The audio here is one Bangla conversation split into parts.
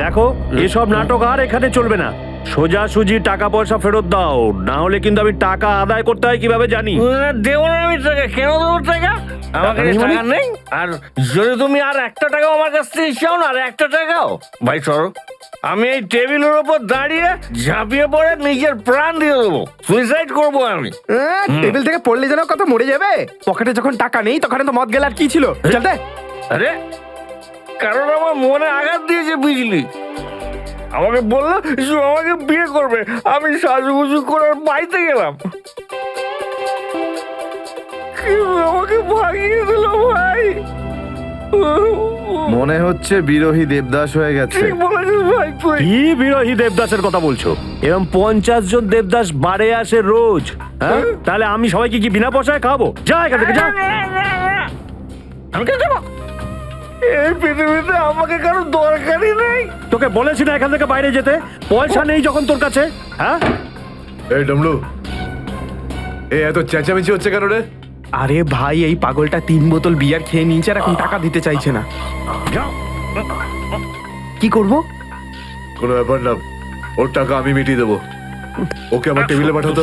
দেখো এসব নাটক আর এখানে চলবে না, সোজাসুজি টাকা পয়সা ফেরত দাও, না হলে কিন্তু আমি টাকা আদায় করতে হয় কিভাবে জানি। দেবো না আমি টাকা, কেন দেবো টাকা? আমার কাছে টাকা নেই। আর যদি তুমি আর একটা টাকাও আমার কাছ থেকে চাও না, আর একটা টাকাও, ভাই সরো, আমি এই টেবিলের উপর দাঁড়িয়ে ঝাঁপিয়ে পড়ে নিজের প্রাণ দিয়ে দেবো, সুইসাইড করবো আমি। টেবিল থেকে পড়লে যেন কত মরে যাবে। পকেটে যখন টাকা নেই তখন তো মদ গেল, আর কি ছিল? চল দে। আরে কারণ আমার মনে আঘাত দিয়েছে বিজলি, আমাকে বললো যে আমাকে বিয়ে করবে, আমি সাজুগুজু করে ওর বাড়িতে গেলাম, কিন্তু আমাকে ভাগিয়ে দিল ভাই। মনে হচ্ছে বিরোহী দেবদাস হয়ে গেছে। ঠিক বলেছিস ভাই তুই। কি বিরোহী দেবদাসের কথা বলছো? এরকম 50 জন দেবদাস বাড়ে আসে রোজ, হ্যাঁ? তাহলে আমি সবাইকে কি বিনা পয়সায় খাবো? যা এখান থেকে যা। আমি কেন যাবো? এই পৃথিবীতে আমাকে কারো দরকারই নেই। তোকে বলেছি না এখান থেকে বাইরে যেতে? পয়সা নেই যখন তোর কাছে, হ্যাঁ? এই ডমলু, এই এত চেঁচামেচি হচ্ছে কেন রে? আরে ভাই, এই পাগলটা 3 বোতল বিয়ার খেয়ে নিয়েছে আর এখন টাকা দিতে চাইছে না। কি করব? কোনো ব্যাপার না, ওর টাকা আমি মিটিয়ে দেবো। ওকে আমার টেবিলে পাঠাতো।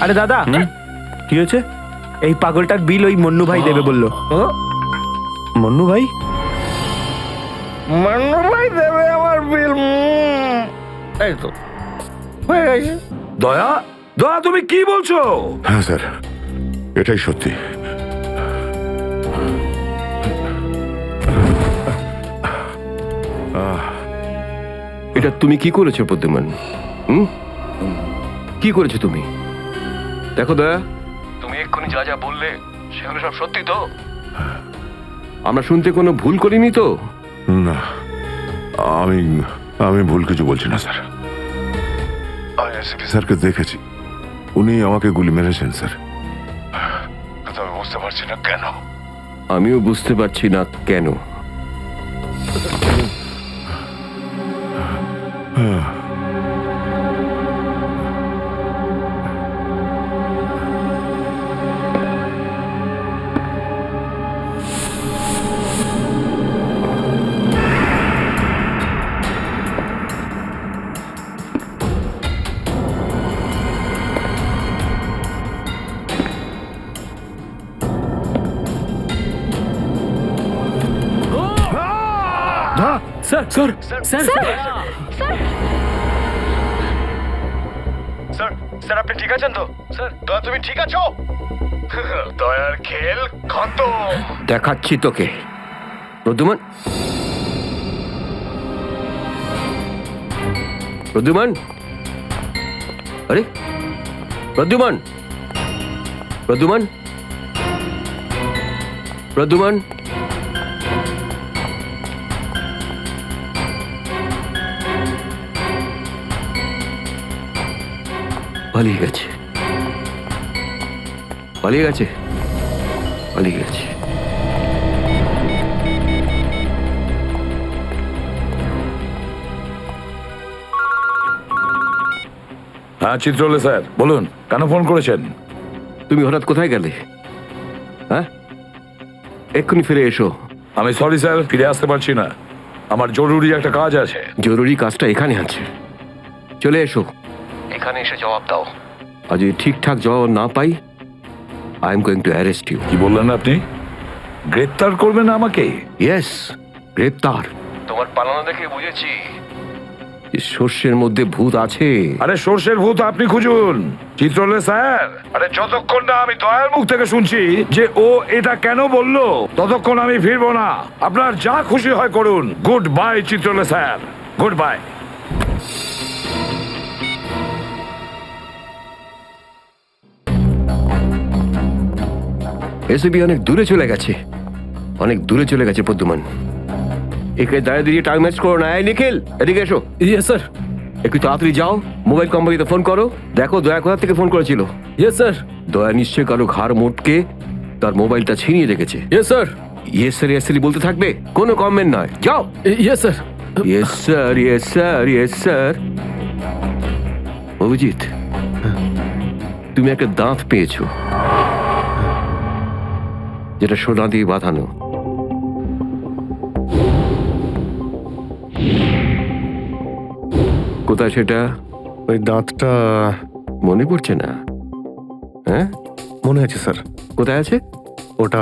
আরে দাদা, কি হয়েছে? এই পাগলটার বিল ওই মন্নু ভাই দেবে বললো। মন্নু ভাই? মান্নু ভাই দেবে আমার বিল? এই তো হয়ে গেছে। দয়া, দয়া তুমি কি বলছো? হ্যাঁ স্যার, এটাই সত্যি। এটা তুমি কি করেছো প্রদ্যুমান? কি করেছো তুমি? দেখো দয়া, তুমি এক্ষুনি যা যা বললে সেগুলো সব সত্যি তো? আমরা শুনতে কোনো ভুল করিনি তো? না, আমি আমি ভুল কিছু বলছি না স্যার। আমি এসপি স্যারকে দেখেছি, উনি আমাকে গুলি মেরেছেন স্যার। কিন্তু আমি বুঝতে পারছি না কেন। আমিও বুঝতে পারছি না কেন। Sir sir sir sir, sir আপনি ঠিক আছেন তো? স্যার, দয়া তুমি ঠিক আছো? দয়ার খেল খতম। দেখাচ্ছি তোকে প্রদ্যুমান। প্রদ্যুমান, আরে প্রদ্যুমান, প্রদ্যুমান, প্রদ্যুমান, পালিয়ে গেছে, পালিয়ে গেছে, পালিয়ে গেছে। হ্যাঁ চিত্রলে স্যার, বলুন কেন ফোন করেছেন? তুমি হঠাৎ কোথায় গেলে? হ্যাঁ, এক্ষুনি ফিরে এসো। আমি সরি স্যার, ফিরে আসতে পারছি না, আমার জরুরি একটা কাজ আছে। জরুরি কাজটা এখানে আছে, চলে এসো। এখানে এসে জবাব দাও। আর যদি ঠিকঠাক জবাব না পাই, I am going to arrest you. কি বললেন আপনি? গ্রেপ্তার করবেন আমাকে? ইয়েস, গ্রেপ্তার। তোমার পালানো দেখে বুঝেছি সর্ষের মধ্যে ভূত আছে। আরে সর্ষের ভূত আপনি খুঁজুন চিত্রলে স্যার। আরে যতক্ষণ না আমি দয়ার মুখ থেকে শুনছি যে ও এটা কেন বললো, ততক্ষণ আমি ফিরবো না। আপনার যা খুশি হয় করুন। Goodbye Chitrole sir, goodbye. এসবি অনেক দূরে চলে গেছে, অনেক দূরে চলে গেছে প্রদ্যুমান। একে দাঁড়িয়ে দিয়ে টাইম ম্যাচ করো না। এই নিখিল, এদিকে এসো। Yes sir. একটু তাড়াতাড়ি যাও, মোবাইল কোম্পানিতে ফোন করো, দেখো দয়া কোথা থেকে ফোন করেছিল। Yes sir. দয়া নিশ্চয়ই কারো ঘাড় মোটকে তার মোবাইলটা ছিনিয়ে রেখেছে। Yes sir. Yes sir, yes sir বলতে থাকবে, কোনো কমেন্ট নয়। যাও। Yes sir. Yes sir, yes sir, yes sir. Abhijit, তুমি একটা দাঁত পেয়েছো, যেটা সোনা দিয়ে বাঁধানো। কোথায় সেটা ওই দাঁতটা মনে পড়ছে না? হ্যাঁ, মনে আছে স্যার। কোথায় আছে? ওটা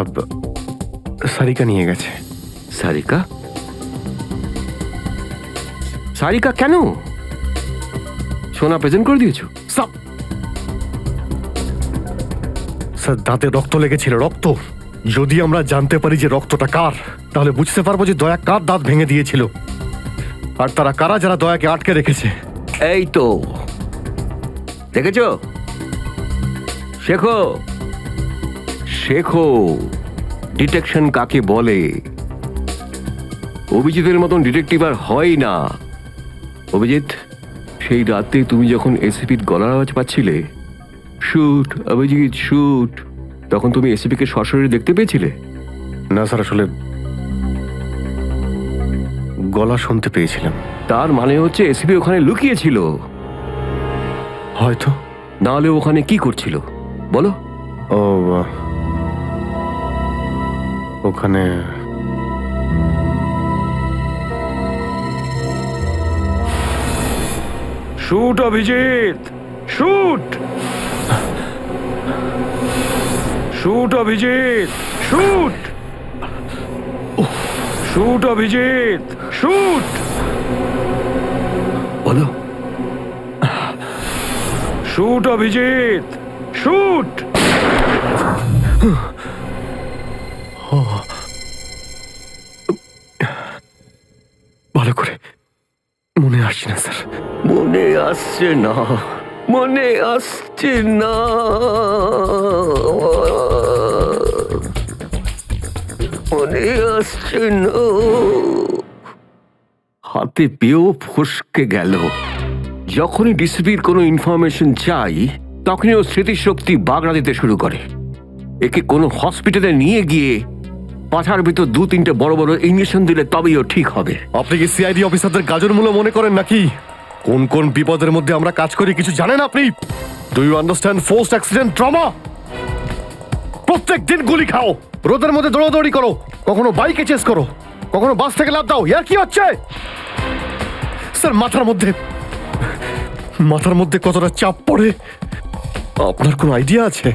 সারিকা নিয়ে গেছে। সারিকা? সারিকা কেন? সোনা প্রেজেন্ট করে দিয়েছো? স্যার দাঁতে রক্ত লেগেছিল, রক্ত। যদি আমরা জানতে পারি যে রক্তটা কার, তাহলে বুঝতে পারবো যে দয়া কার দাঁত ভেঙে দিয়েছিল, আর তারা কারা যারা দয়াকে আটকে রেখেছে। এই তো দেখেছো, শেখো শেখো ডিটেকশন কাকে বলে। অভিজিতের মতন ডিটেকটিভ আর হয় না। অভিজিৎ, সেই রাতে তুমি যখন এসিপির গলার আওয়াজ পাচ্ছিলে, শুট অভিজিৎ শুট, তখন তুমি এসিপিকে সরাসরি দেখতে পেয়েছিলে? না স্যার, আসলে গলা শুনতে পেয়েছিলাম। তার মানে হচ্ছে এসিপি ওখানে লুকিয়েছিল। হয়তো। নাহলে ওখানে কি করছিল বলো? ও ওখানে shoot Abhijeet, shoot, shoot Abhijeet, shoot, shoot Abhijeet, shoot, বলো। Shoot Abhijeet, shoot. ভালো করে মনে আসছে না স্যার। মনে আসছে না, মনে আসছে না। মনে আসছে না। হাতে পেয়েও ফসকে গেল। যখনই ডিসিপির কোনো ইনফরমেশন চাই, তখনই ও স্মৃতিশক্তি বাগড়া দিতে শুরু করে। একে কোনো হসপিটালে নিয়ে গিয়ে পাছার ভিতর 2-3টে বড় বড় ইঞ্জেকশন দিলে তবেই ও ঠিক হবে। আপনি কি সিআইডি অফিসারদের গাজর মূল্য মনে করেন নাকি? কোন কোন বিপদের মধ্যে আমরা কাজ করি কিছু জানেন আপনি? Do you understand forced accident trauma? প্রত্যেক দিন গুলি খাও, রোদের মধ্যে দৌড়াদৌড়ি করো, কখনো বাইকে চেস করো, কখনো বাস থেকে লাফ দাও। ইয়ার কি হচ্ছে স্যার? মাথার মধ্যে কতটা চাপ পড়ে আপনার কোনো আইডিয়া আছে?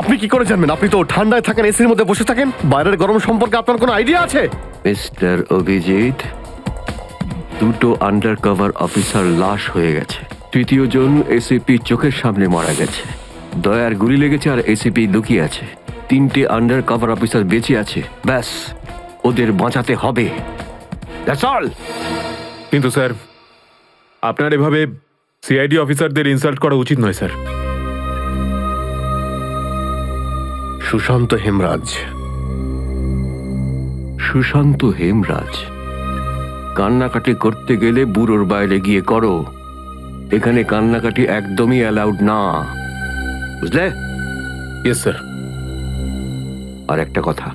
আপনি কি করে জানবেন? আপনি তো ঠান্ডায় থাকেন, এসির মধ্যে বসে থাকেন। বাইরের গরম সম্পর্কে আপনার কোনো আইডিয়া আছে? মিস্টার অভিজিৎ, 2টো আন্ডার কভার অফিসার লাশ হয়ে গেছে। 3য় জন এসিপি চোখের সামনে মারা গেছে। দয়ার গুলি লেগেছে আর এসিপি লুকিয়ে আছে। 3টে আন্ডার কভার অফিসার বেঁচে আছে। ব্যাস, ওদের বাঁচাতে হবে। That's all. কিন্তু স্যার, আপনার এভাবে সিআইডি অফিসারদের ইনসাল্ট করা উচিত নয় স্যার। সুশান্ত হেমরাজ। সুশান্ত হেমরাজ? কান্নাকাটি করতে গেলে বুড়োর বাইরে গিয়ে করো। এখানে কান্নাকাটি একদমই অ্যালাউড না, বুঝলে? Yes sir. আর একটা কথা,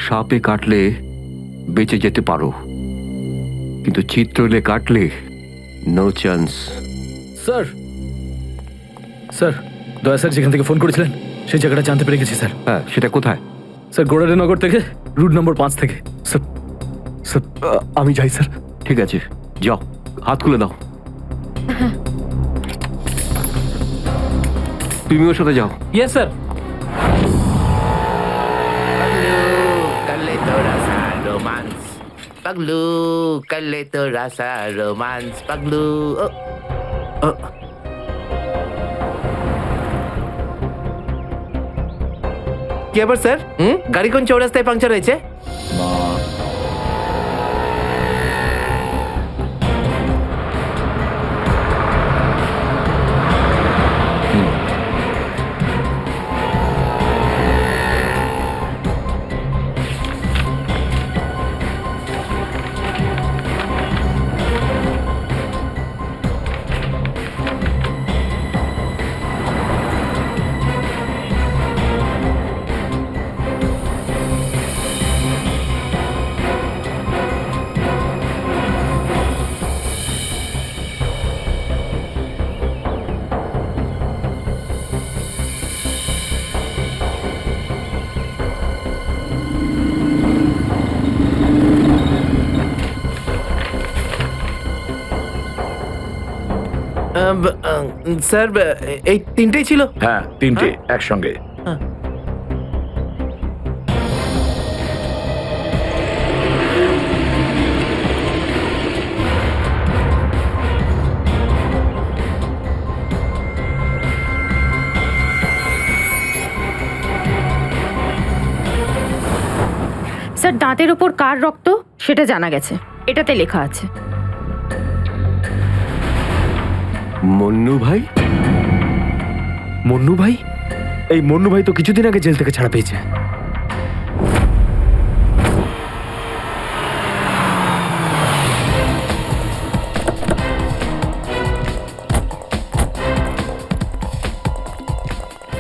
সাপে কাটলে বেঁচে যেতে পারো, কিন্তু চিত্রলে কাটলে নো চান্স। স্যার, স্যার, দয়া স্যার যেখান থেকে ফোন করেছিলেন সেই জায়গাটা জানতে পেরে গেছি স্যার। হ্যাঁ, সেটা কোথায়? স্যার, গোড়ারেনগর থেকে, রুট নম্বর 5 থেকে। স্যার, স্যার, আমি যাই স্যার। ঠিক আছে, যাও, হাত খুলে দাও। তুমি ওর সাথে যাও। Yes sir. Paglu, kalito rasa romance. Paglu. কি আবার স্যার? গাড়ি কোন চৌরাস্তায় পাংচার হয়েছে? স্যার এই তিনটেই ছিল। হ্যাঁ, তিনটে একসঙ্গে। স্যার দাঁতের ওপর কার রক্ত সেটা জানা গেছে, এটাতে লেখা আছে। মন্নু ভাই? মন্নু ভাই? এই মন্নু ভাই তো কিছুদিন আগে জেল থেকে ছাড়া পেয়েছে।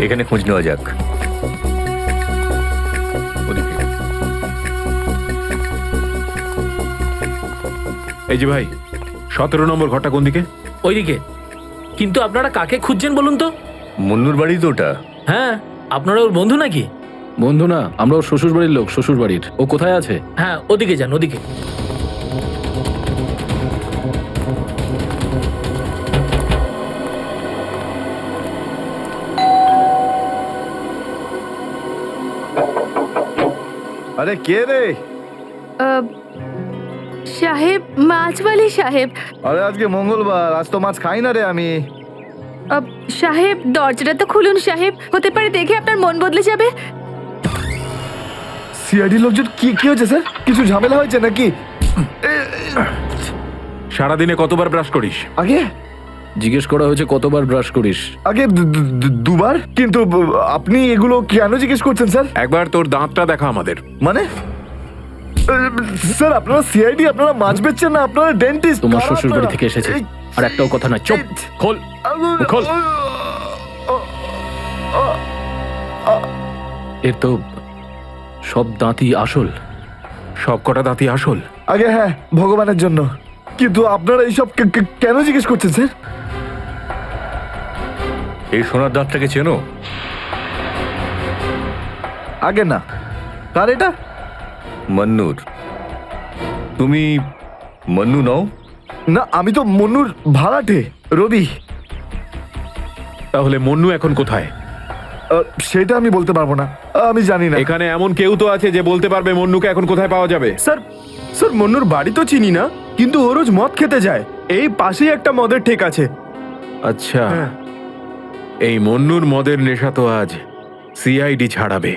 এখানে খোঁজ নেওয়া যাক। এই যে ভাই, 17 নম্বর ঘরটা কোন দিকে? ওইদিকে। কিন্তু আপনারা কাকে খুঁজছেন বলুন তো? মুন্নুর বাড়ি তো ওটা। হ্যাঁ, আপনারা ওর বন্ধু নাকি? বন্ধু না, আমরা ওর শ্বশুর বাড়ির লোক। শ্বশুর বাড়ির। ও কোথায় আছে? হ্যাঁ, ওদিকে যান, ওদিকে। আরে কে রে? সাহেব, মাছওয়ালি সাহেব। আরে আজকে মঙ্গলবার, আজ তো মাছ খাই না রে আমি। সাহেব দরজাটা তো খুলুন সাহেব, হতে পারে দেখে আপনার মন বদলে যাবে। সিআইডি লোকজন কি কি হয়েছে স্যার? কিছু ঝামেলা হয়েছে নাকি? সারাদিনে কতবার ব্রাশ করিস? আগে জিজ্ঞেস করা হয়েছে কতবার ব্রাশ করিস। আগে দুবার। কিন্তু আপনি এগুলো কেন জিজ্ঞেস করছেন স্যার? একবার তোর দাঁতটা দেখা আমাদের। মানে স্যার আপনারা সিআইডি, আপনারা মাছ বেচছেন না, আপনারা ডেন্টিস্ট। তোমার শ্বশুর বাড়ি থেকে এসেছে, আর একটাও কথা না। চুপ। খোল, খোল। এর তো সব দাঁতই আসল। সব কটা দাঁতই আসল? আগে হ্যাঁ, ভগবানের জন্য। কিন্তু আপনারা এইসব কেন জিজ্ঞেস করছেন স্যার? এই সোনার দাঁতটাকে চেনো? আগে না। কার এটা? মন্নুর। তুমি মন্নু নও? না, আমি তো মন্নুর ভাড়াটে, রবি। তাহলে মন্নু এখন কোথায়? সেটা আমি বলতে পারবো না, আমি জানি না। এখানে এমন কেউ তো আছে যে বলতে পারবে মন্নুকে এখন কোথায় পাওয়া যাবে? স্যার, স্যার মন্নুর বাড়ি তো চিনি না, কিন্তু ও রোজ মদ খেতে যায়। এই পাশেই একটা মদের ঠেক আছে। আচ্ছা, এই মন্নুর মদের নেশা তো আজ সিআইডি ছাড়াবে।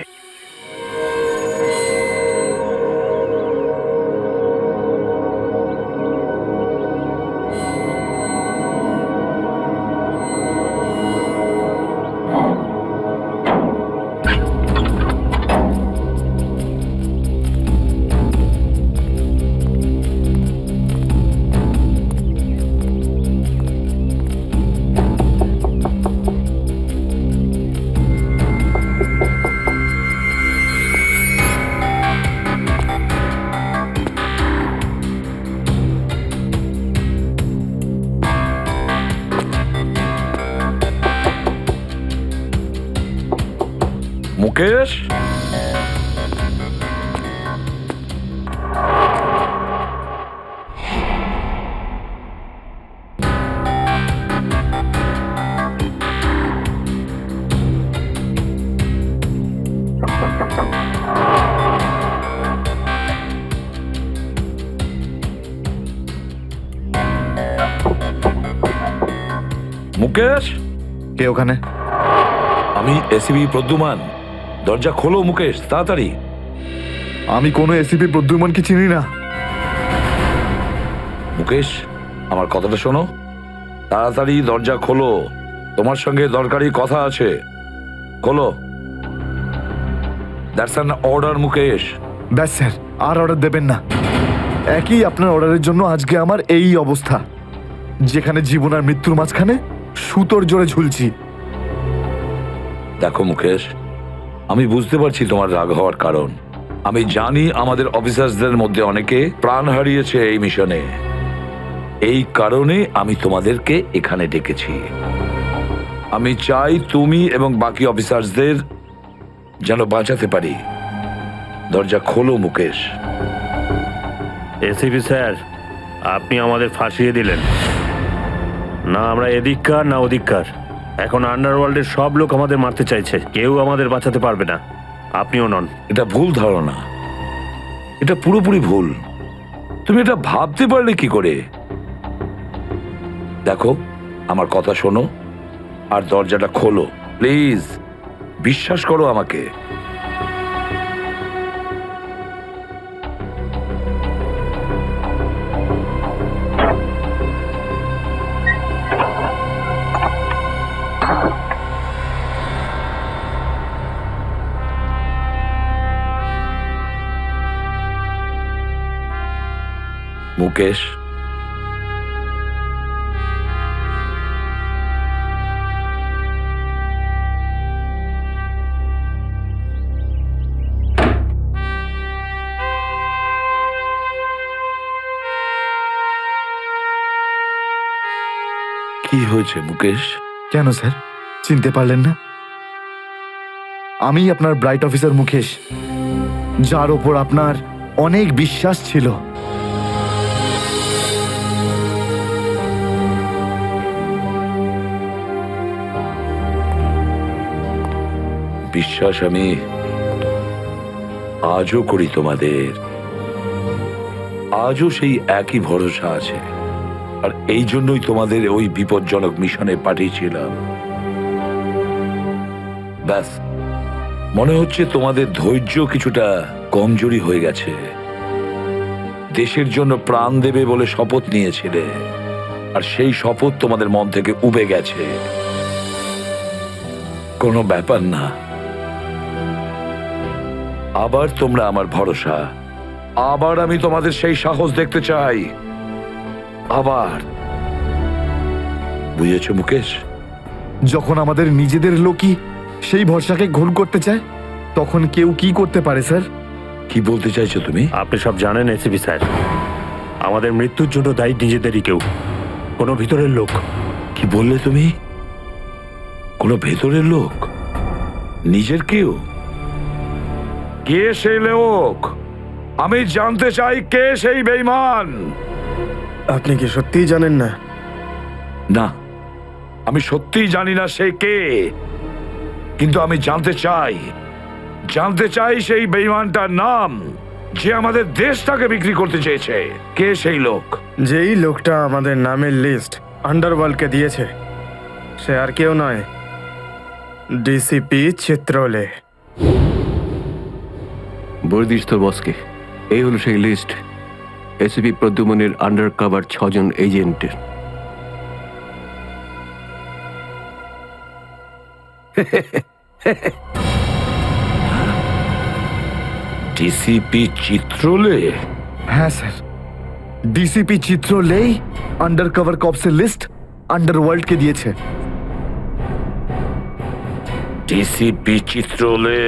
মুকেশ, মুকেশ, কে ওখানে? আমি এসিবি প্রদ্যুমান। দরজা খোলো মুকেশ, তাড়াতাড়ি। আমি কোনো এসিপি প্রদ্যুমনকে চিনি না। মুকেশ, আমার কথাটা শোনো। তাড়াতাড়ি দরজা খোলো, তোমার সঙ্গে দরকারি কথা আছে। খোলো। That's an order Mukesh. ব্যাস স্যার, আর অর্ডার দেবেন না। একই আপনার অর্ডারের জন্য আজকে আমার এই অবস্থা, যেখানে জীবন আর মৃত্যুর মাঝখানে সুতোর জোরে ঝুলছি। দেখো মুকেশ, আমি বুঝতে পারছি তোমার রাগ হওয়ার কারণ। আমি জানি আমাদের অফিসারদের মধ্যে অনেকে প্রাণ হারিয়েছে এই মিশনে। এই কারণে আমি তোমাদেরকে এখানে ডেকেছি। আমি চাই তুমি এবং বাকি অফিসারদের যেন বাঁচাতে পারি। দরজা খোলো মুকেশ। এসিপি স্যার, আপনি আমাদের ফাঁসিয়ে দিলেন। না আমরা এদিককার না ওদিককার। এখন আন্ডারওয়ার্ল্ডের সব লোক আমাদের মারতে চাইছে, কেউ আমাদের বাঁচাতে পারবে না, আপনিও নন। এটা ভুল ধারণা, এটা পুরোপুরি ভুল। তুমি এটা ভাবতে পারলে কি করে? দেখো, আমার কথা শোনো আর দরজাটা খোলো প্লিজ, বিশ্বাস করো আমাকে। মুকেশ, কি হয়েছে মুকেশ? কেন স্যার চিনতে পারলেন না? আমি আপনার ব্রাইট অফিসার মুকেশ, যার ওপর আপনার অনেক বিশ্বাস ছিল। বিশ্বাস আমি আজও করি তোমাদের, আজও সেই একই ভরসা আছে। আর এই জন্যই তোমাদের ওই বিপজ্জনক মিশনে পাঠিয়েছিলাম। ব্যাস, মনে হচ্ছে তোমাদের ধৈর্য কিছুটা কমজোরি হয়ে গেছে। দেশের জন্য প্রাণ দেবে বলে শপথ নিয়েছিলে, আর সেই শপথ তোমাদের মন থেকে উবে গেছে। কোনো ব্যাপার না, আবার তোমরা আমার ভরসা, আবার আমি তোমাদের সেই সাহস দেখতে চাই। আবার, বুঝেছো মুকেশ? যখন আমাদের নিজেদের লোকই সেই ভরসাকে ঘোল করতে চায়, তখন কেউ কি করতে পারে স্যার? কি বলতে চাইছো তুমি? আপনি সব জানেন এসিপি স্যার, আমাদের মৃত্যুর জন্য দায়ী নিজেদেরই কেউ, কোনো ভিতরের লোক। কি বললে তুমি? কোনো ভেতরের লোক? নিজের কেউ? কে সেই লোক? আমি জানতে চাই কে সেই বেঈমান। আপনি কি সত্যিই জানেন না? না, আমি সত্যিই জানি না সে কে, কিন্তু আমি জানতে চাই সেই বেঈমানটার নাম, যে আমাদের দেশটাকে বিক্রি করতে চেয়েছে। কে সেই লোক? যেই লোকটা আমাদের নামের লিস্ট আন্ডারওয়ার্ল্ডকে দিয়েছে, সে আর কেউ নয়, ডিসিপি চিত্রলে। বর্দিস তোর বসকে, এই হলো সেই লিস্ট এসিপি প্রদ্যুমনের আন্ডার কভার 6 জন এজেন্টের। ডিসিপি চিত্রলে? হ্যাঁ স্যার, ডিসিপি চিত্রলেই আন্ডার কভার কপসের লিস্ট আন্ডারওয়ার্ল্ডকে দিয়েছে। ডিসিপি চিত্রলে?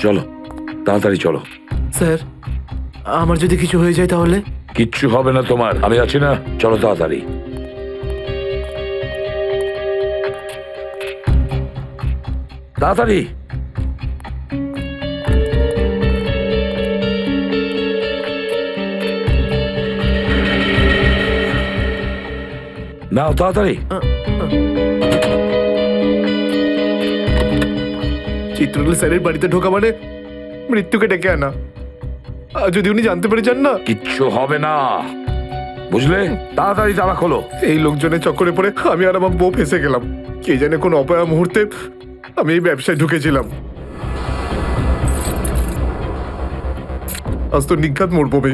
চলো, তাড়াতাড়ি চলো। স্যার, আমার যদি কিছু হয়ে যায় তাহলে? কিচ্ছু হবে না তোমার, আমি আছি না। চলো তাড়াতাড়ি। তাড়াতাড়ি। নাও তাড়াতাড়ি। চিত্রলে স্যারের বাড়িতে ঢোকা মানে মৃত্যুকে ডেকে আনা। আর যদি উনি জানতে পেরে যান না, কিচ্ছু হবে না, বুঝলে? তাড়াতাড়ি তালা খোলো। এই লোকজনের চক্করে পড়ে আমি আর আমার বউ ফেসে গেলাম। কে জানে কোন অপয়া মুহূর্তে আমি এই ব্যবসায় ঢুকেছিলাম। আজ তো নিঘাত মরবো বে।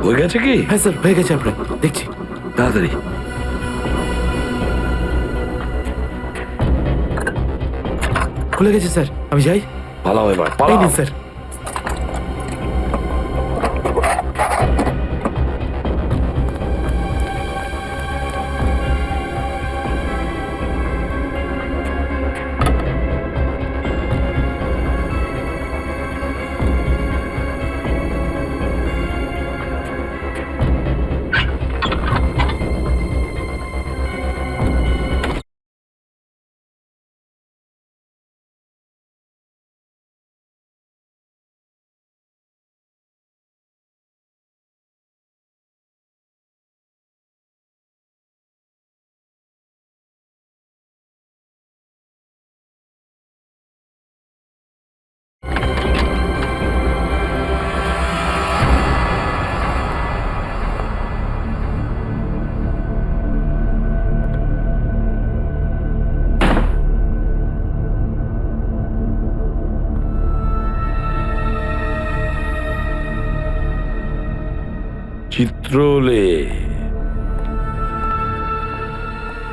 হয়ে গেছে কি? হ্যাঁ স্যার হয়ে গেছে আপনার, দেখছি। তাড়াতাড়ি। খুলে গেছে স্যার, আমি যাই। পালাও এবার, এই পালাও। নিন স্যার। চিত্রলে,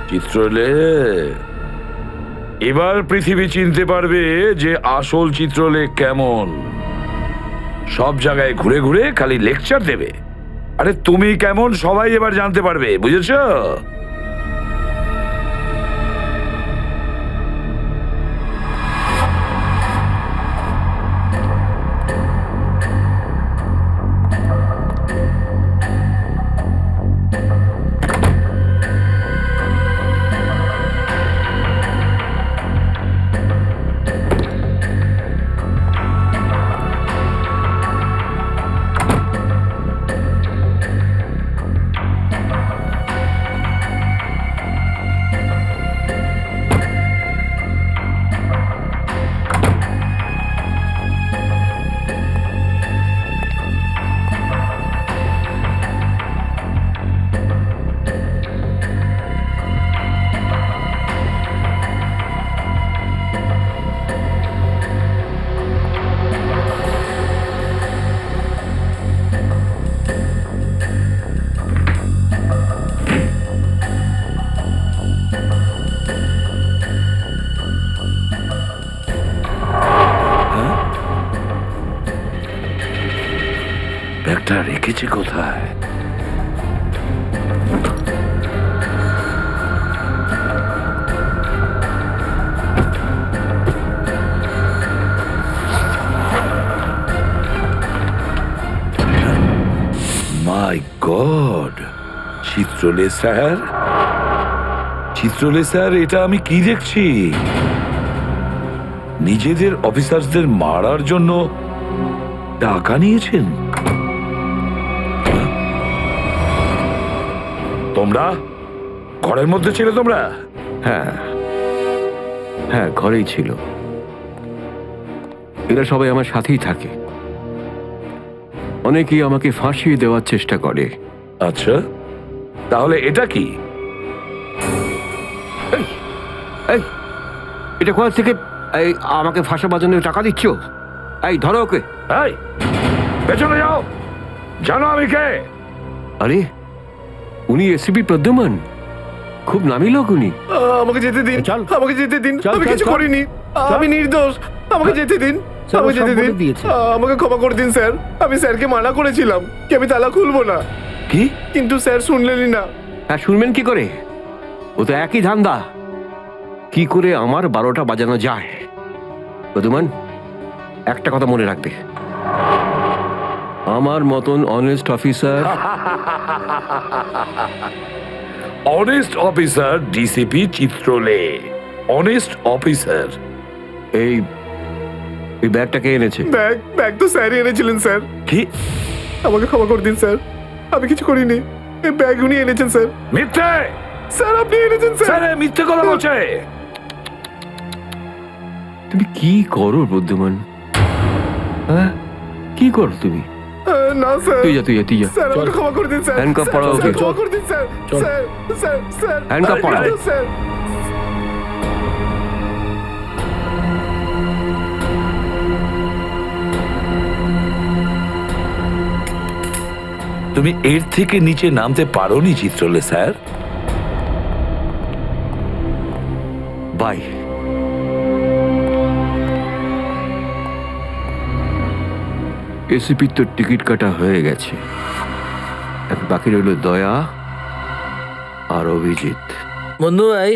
চিত্রলে, এবার পৃথিবী চিনতে পারবে যে আসল চিত্রলে কেমন। সব জায়গায় ঘুরে ঘুরে খালি লেকচার দেবে। আরে তুমি কেমন সবাই এবার জানতে পারবে, বুঝেছো? ব্যাগটা রেখেছি কোথায়? মাই গড, চিত্রলে স্যার, চিত্রলে স্যার, এটা আমি কি দেখছি? নিজেদের অফিসারদের মারার জন্য টাকা নিয়েছেন? তোমরা ঘরের মধ্যে ছিলে? তোমরা? হ্যাঁ হ্যাঁ, ঘরেই ছিল। এরা সবাই আমার সাথেই থাকে। অনেকেই আমাকে ফাঁসিয়ে দেওয়ার চেষ্টা করে। আচ্ছা, তাহলে এটা কি? এই, এটা কোথা থেকে এই আমাকে ফাঁসাবার জন্য টাকা দিচ্ছ? এই ধরো ওকে। এই, পেছনে যাও, জানো আমি কে? আরে, উনি এসিপি প্রদ্যুমান, খুব নামি লোক উনি। আমাকে যেতে দিন, চল। আমাকে যেতে দিন, চল, আমি চল, কিছু চল। করিনি, আমি নির্দোষ, আমাকে যেতে দিন, স্যার, ও আমাকে সব যেতে বলে দিন, দিয়েছে। আমাকে ক্ষমা করে দিন স্যার। আমি স্যারকে মানা করেছিলাম কি আমি তালা খুলবো না, কি? কিন্তু স্যার শুনলেনই না। হ্যাঁ, শুনবেন কি করে? ও তো একই ধান্দা। কি করে আমার 12টা বাজানো যায়? প্রদ্যুমান, একটা কথা মনে রাখবে, আমার মতন honest officer, honest officer DCP Chitrole, honest officer. এই ব্যাগটাকে এনেছে। ব্যাগ তো স্যারই এনেছিলেন স্যার। কি? আমাকে ক্ষমা করে দিন স্যার, আমি কিছু করিনি। এই ব্যাগ উনি এনেছেন স্যার। মিথ্যে! স্যার আপনি এনেছেন স্যার। স্যার মিথ্যে কথা বলছে। তুমি কি করো প্রদ্যুমান? হ্যাঁ, কি করো তুমি? না স্যার, তুই যা, তুই যা, তুই যা। স্যার আমাকে ক্ষমা করে দিন স্যার। হ্যান্ডকাফ পরাও ওকে। স্যার, ক্ষমা করে দিন sir. Sir sir sir handcuff পরাও। স্যার। তুমি এর থেকে নিচে নামতে পারোনি চিত্রলে স্যার। বাই। এসিপির তো টিকিট কাটা হয়ে গেছে, এখন বাকি রইল দয়া আর অভিজিৎ। বন্ধু ভাই,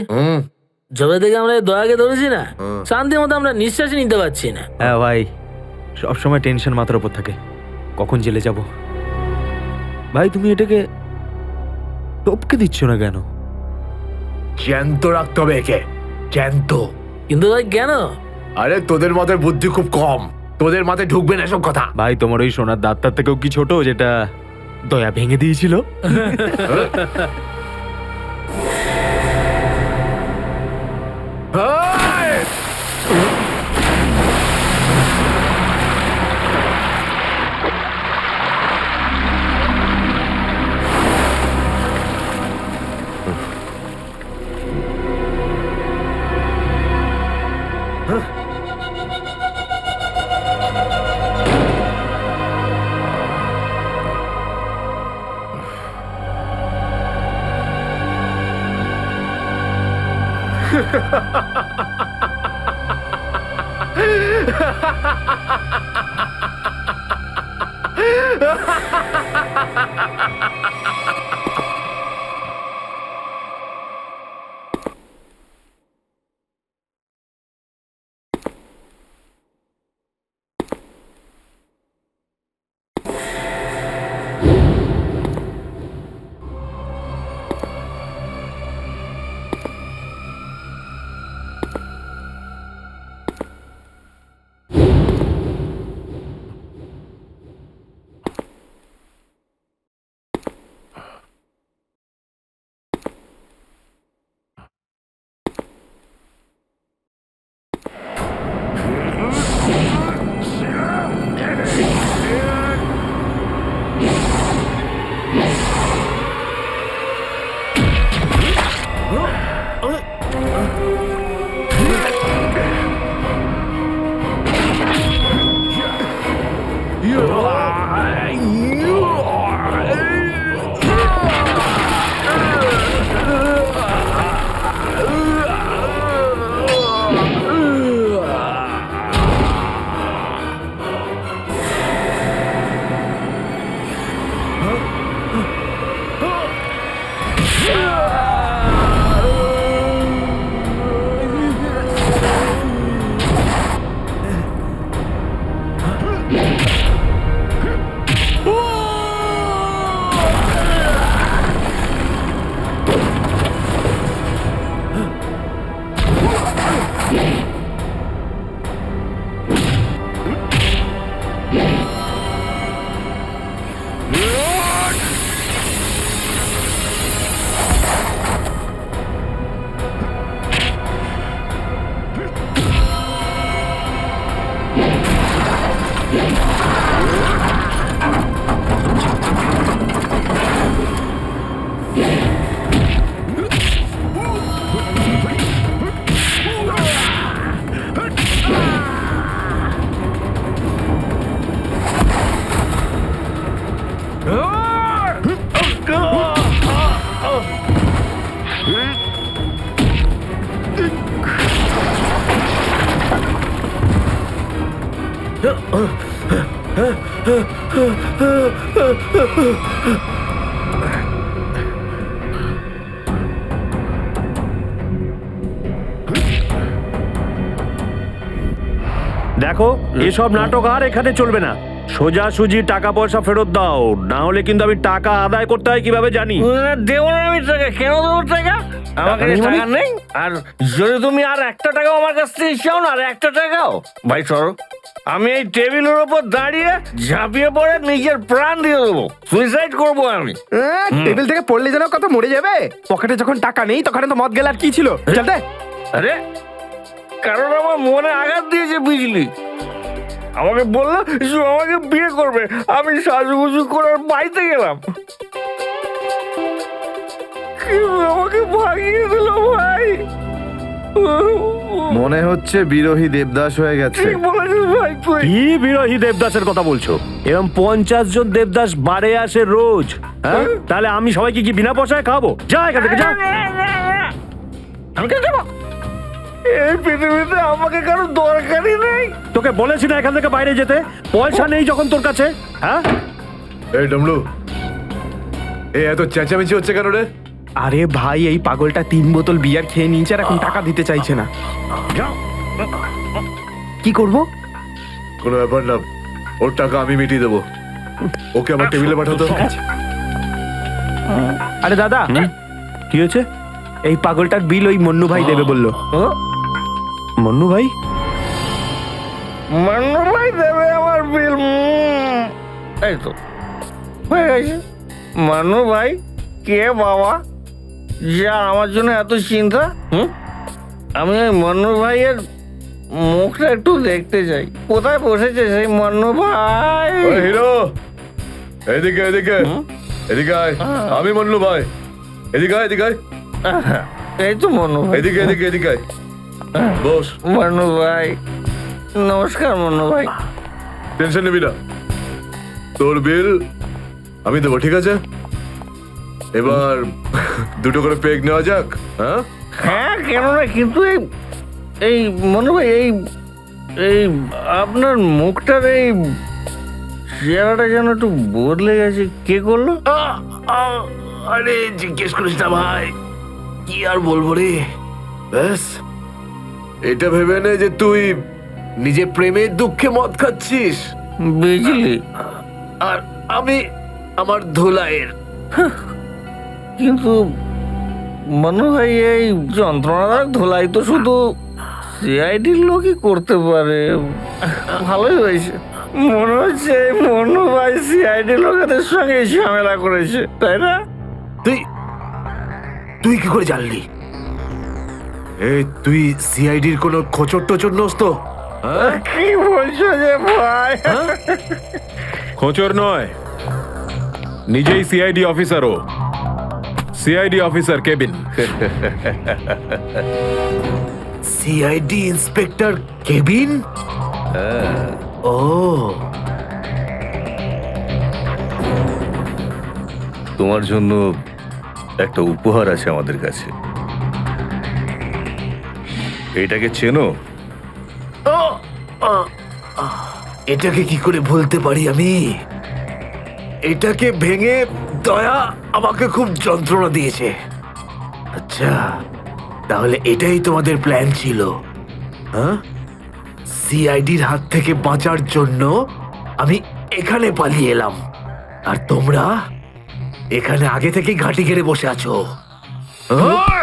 যবে থেকে আমরা এই দয়াকে ধরেছি না, শান্তি মতো আমরা নিঃশ্বাসই নিতে পারছি না। হ্যাঁ ভাই, সবসময় টেনশন মাথার উপর থাকে, কখন জেলে যাব। ভাই তুমি এটাকে টপকে দিচ্ছ না কেন? জ্যান্ত রাখতে হবে একে, জ্যান্ত। কিন্তু ভাই কেন? আরে তোদের মাথায় বুদ্ধি খুব কম, তোদের মাথায় ঢুকবে না এসব কথা। ভাই তোমার ওই সোনার দাঁতটার থেকেও কি ছোট যেটা দয়া ভেঙে দিয়েছিল? দেখো, এসব নাটক আর এখানে চলবে না। সোজাসুজি টাকা পয়সা ফেরত দাও, না হলে কিন্তু আমি টাকা আদায় করতে হয় কিভাবে জানি। দেবো না আমি টাকা, কেন দেবো টাকা? আমার কাছে টাকা নেই, আর যদি তুমি আর একটা টাকাও আমার কাছ থেকে চাও না, আর একটা টাকাও, ভাই সরো, আমি এই টেবিলের উপর দাঁড়িয়ে ঝাঁপিয়ে পড়ে নিজের প্রাণ দিয়ে দেবো, সুইসাইড করবো আমি। টেবিল থেকে পড়লে যেন কত মরে যাবে। পকেটে যখন টাকা নেই তখন তো মদ গেলে আর কি ছিল? চলতে। আরে কারণ আমার মনে আঘাত দিয়েছে বিজলি, আমাকে বললো যে আমাকে বিয়ে করবে, আমি সাজুগুজু করে বাড়িতে গেলাম, আমাকে ভাগিয়ে দিল ভাই। মনে হচ্ছে বিরোহী দেবদাস হয়ে গেছে। ঠিক বলেছো ভাই তুই কি বিরোহী দেবদাসের কথা বলছো? এরকম 50 জন দেবদাস বারে আসে রোজ, হ্যাঁ? তাহলে আমি সবাইকে কি বিনা পয়সায় খাবো? যা এখান থেকে যা। আমি কেন যাবো? এই পৃথিবীতে আমাকে কারো দরকারই নেই। তোকে বলেছি না এখান থেকে বাইরে যেতে? পয়সা নেই যখন তোর কাছে, হ্যাঁ? এই ডমরু, এ এত চেঁচামেচি হচ্ছে কেন রে? আরে ভাই, এই পাগলটা 3 বোতল বিয়ার খেয়ে নিয়েছে আর এখন টাকা দিতে চাইছে না। কি করব? কোনো ব্যাপার না, ওর টাকা আমি মিটিয়ে দেবো। ওকে আমার টেবিলে পাঠাতো। আরে দাদা, কি হয়েছে? এই পাগলটার বিল ওই মন্নু ভাই দেবে বললো। মন্নু ভাই? মান্নু ভাই দেবে আমার বিল? এই তো হয়ে গেছে। মান্নু ভাই কে বাবা, যা আমার জন্য এত চিন্তা? আমি ওই মান্নু ভাইয়ের মুখটা একটু দেখতে চাই। কোথায় বসেছে সেই মান্নু ভাই? ওই হিরো, এদিকে এদিকে এদিকে আয়। আমি মন্নু ভাই, এদিকে আয়, এদিকে আয়। এই তো মান্নু ভাই। এদিকে এদিকে এদিকে আয়, বস। মান্নু ভাই নমস্কার। মান্নু ভাই টেনশন নিবি না, তোর বিল আমি দেবো, ঠিক আছে? এবার দুটো করে পেগ নেওয়া যাক। হ্যাঁ হ্যাঁ, কেন না, কিন্তু এই মনে ভাই এই আপনার মুখটার এই চেহারাটা যেন একটু বদলে গেছে। কে করলো? আরে জিজ্ঞেস করিস না ভাই, কি আর বলবো রে। ব্যাস, এটা ভেবে নে যে তুই নিজে প্রেমের দুঃখে মদ খাচ্ছিস বুঝলি, আর আমি আমার ধুলাইয়ের। কিন্তু মনে হয় এই যন্ত্রণাদায়ক ধোলাই তো শুধু সিআইডির লোকই করতে পারে। ভালোই হয়েছে, মনে হচ্ছে মনু ভাই সিআইডি লোকেদের সঙ্গে ঝামেলা করেছে, তাই না? তুই কি করে জানলি? এই তুই সিআইডির কোনো খোঁচর টোচর নোস তো? কি বলছো যে ভাই? খোঁচর নয়, নিজেই সিআইডি অফিসার। ও CID officer Kevin. CID inspector Kevin? ও, তোমার জন্য একটা উপহার আছে আমাদের কাছে। এটাকে চেনো? এটাকে কি করে ভুলতে পারি আমি? এটাকে ভেঙে দয়া আমাকে খুব যন্ত্রণা দিয়েছে। আচ্ছা, তাহলে এটাই তোমাদের প্ল্যান ছিল, হ্যাঁ? সিআইডির হাত থেকে বাঁচার জন্য আমি এখানে পালিয়ে এলাম, আর তোমরা এখানে আগে থেকে ঘাঁটি ঘেরে বসে আছো।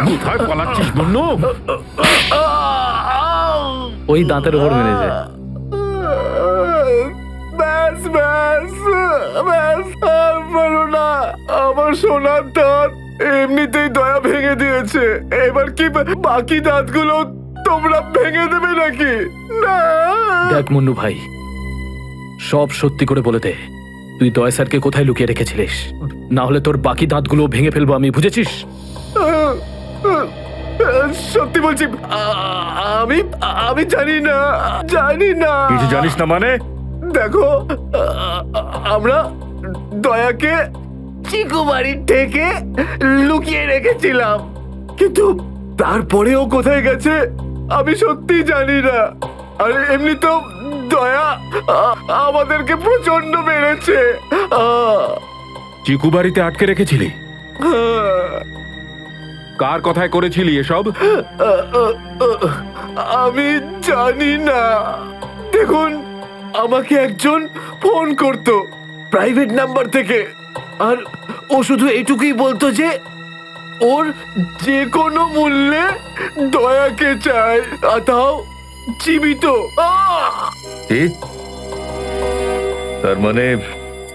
কোথায় পালাচ্ছিস মন্নু? ওই দাঁতের ওপর মেরেছে। ব্যাস ব্যাস ব্যাস, আর পারো না। আমার সোনার দাঁত এমনিতেই দয়া ভেঙে দিয়েছে, এবার কি বাকি দাঁতগুলো তোমরা ভেঙে দেবে নাকি? না। দেখ মুন্নু ভাই, সব সত্যি করে বলে দে, তুই দয়া স্যারকে কোথায় লুকিয়ে রেখেছিলিস? না হলে তোর বাকি দাঁতগুলো ভেঙে ফেলবো আমি, বুঝেছিস? সত্যি বলছি, আমি আমি জানি না, জানি না। কিছু জানিস না মানে? দেখো, আমরা দয়াকে চিকু বাড়ির থেকে লুকিয়ে রেখেছিলাম, কিন্তু তারপরেও কোথায় গেছে আমি সত্যি জানি না। আর এমনি তো দয়া আমাদেরকে প্রচন্ড মেরেছে। চিকু বাড়িতে আটকে রেখেছিলি? কার কথায় করেছিলি এসব? আমি জানি না। দেখুন, আমাকে একজন ফোন করতো প্রাইভেট নাম্বার থেকে, আর ও শুধু এইটুকুই বলতো যে ওর যে কোনো মূল্যে দয়াকে চায়, আর তাও জীবিত। কি? তার মানে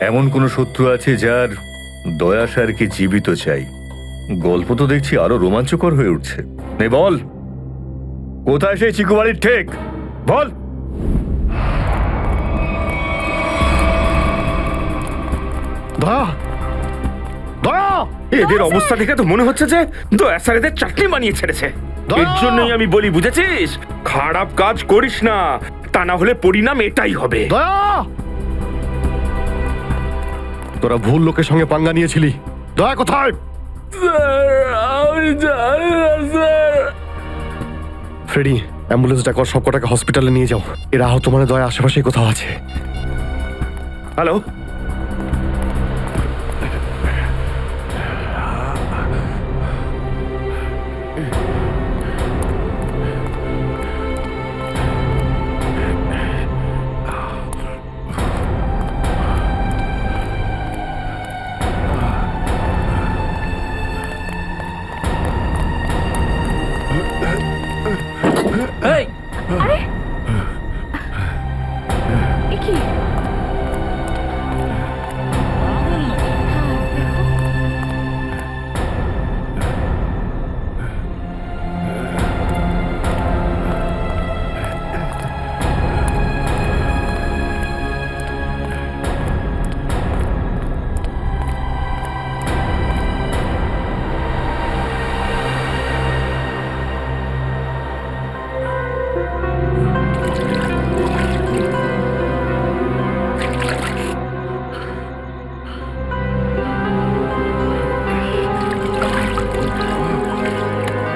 এমন কোন শত্রু আছে যার দয়া স্যারকে জীবিত চাই? গল্প তো দেখছি আরো রোমাঞ্চকর হয়ে উঠছে। নে বল, কোথায় সেই চিকু বাড়ির ঠেক? বল। দয়া, দয়া! এদের অবস্থা দেখে তো মনে হচ্ছে যে দয়া স্যার এদের চাটনি বানিয়ে ছেড়েছে। এর জন্যই আমি বলি, বুঝেছিস? খারাপ কাজ করিস না, তা না হলে পরিণাম এটাই হবে। দয়া, তোরা ভুল লোকের সঙ্গে পাঙ্গা নিয়েছিলি। দয়া কোথায়? ফ্রেডি, অ্যাম্বুলেন্স ডাকো, সব কটাকে হসপিটালে নিয়ে যাও। এরা আহত মানে দয়া আশেপাশেই কোথাও আছে। হ্যালো, আরে এ কি?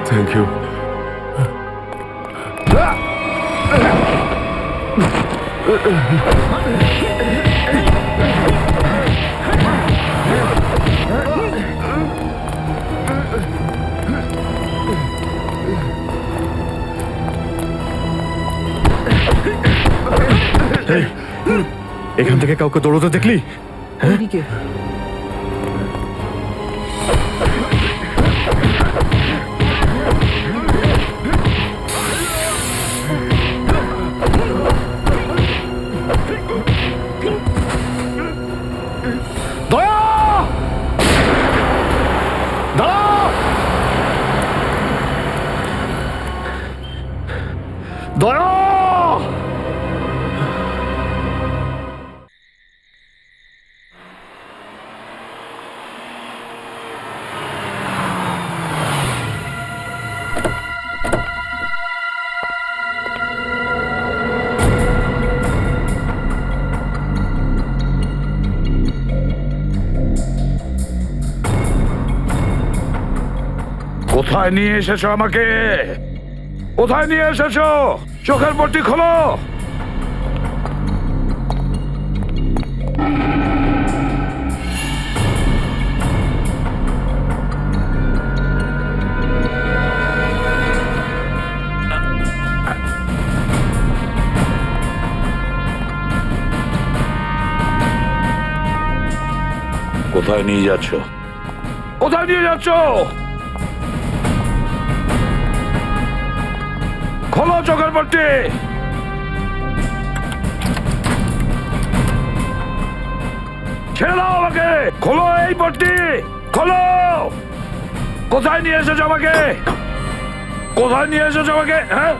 Thank you. এখান থেকে কাউকে দৌড়তে দেখলি? ওইদিকে। দয়া, দাঁড়াও! দয়া! কোথায় নিয়ে এসেছো আমাকে? কোথায় নিয়ে এসেছো? চোখের পট্টি খোলো। কোথায় নিয়ে যাচ্ছ? কোথায় নিয়ে যাচ্ছ? খোলো চোখের পট্টি। ছেড়ে দাও আমাকে। খোলো এই পট্টি, খোলো। কোথায় নিয়ে এসেছো আমাকে? কোথায় নিয়ে এসেছো আমাকে? হ্যাঁ,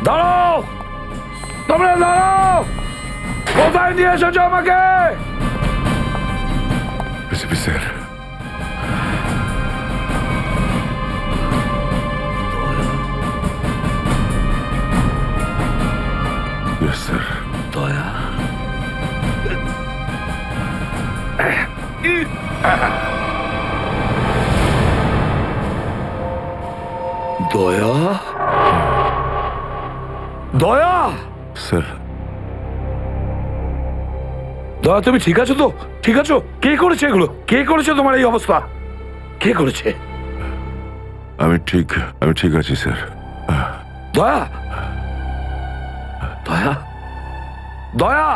দাঁড়াও, তোমরা দাঁড়াও। কোথায় নিয়ে এসেছো আমাকে? SP sir, yes sir. দয়া, দয়া, দয়া। স্যার, দয়া, তুমি ঠিক আছো তো? ঠিক আছো? কে করেছে এগুলো? কে করেছে তোমার এই অবস্থা? কে করেছে? আমি ঠিক আছি স্যার। দয়া, দয়া, দয়া।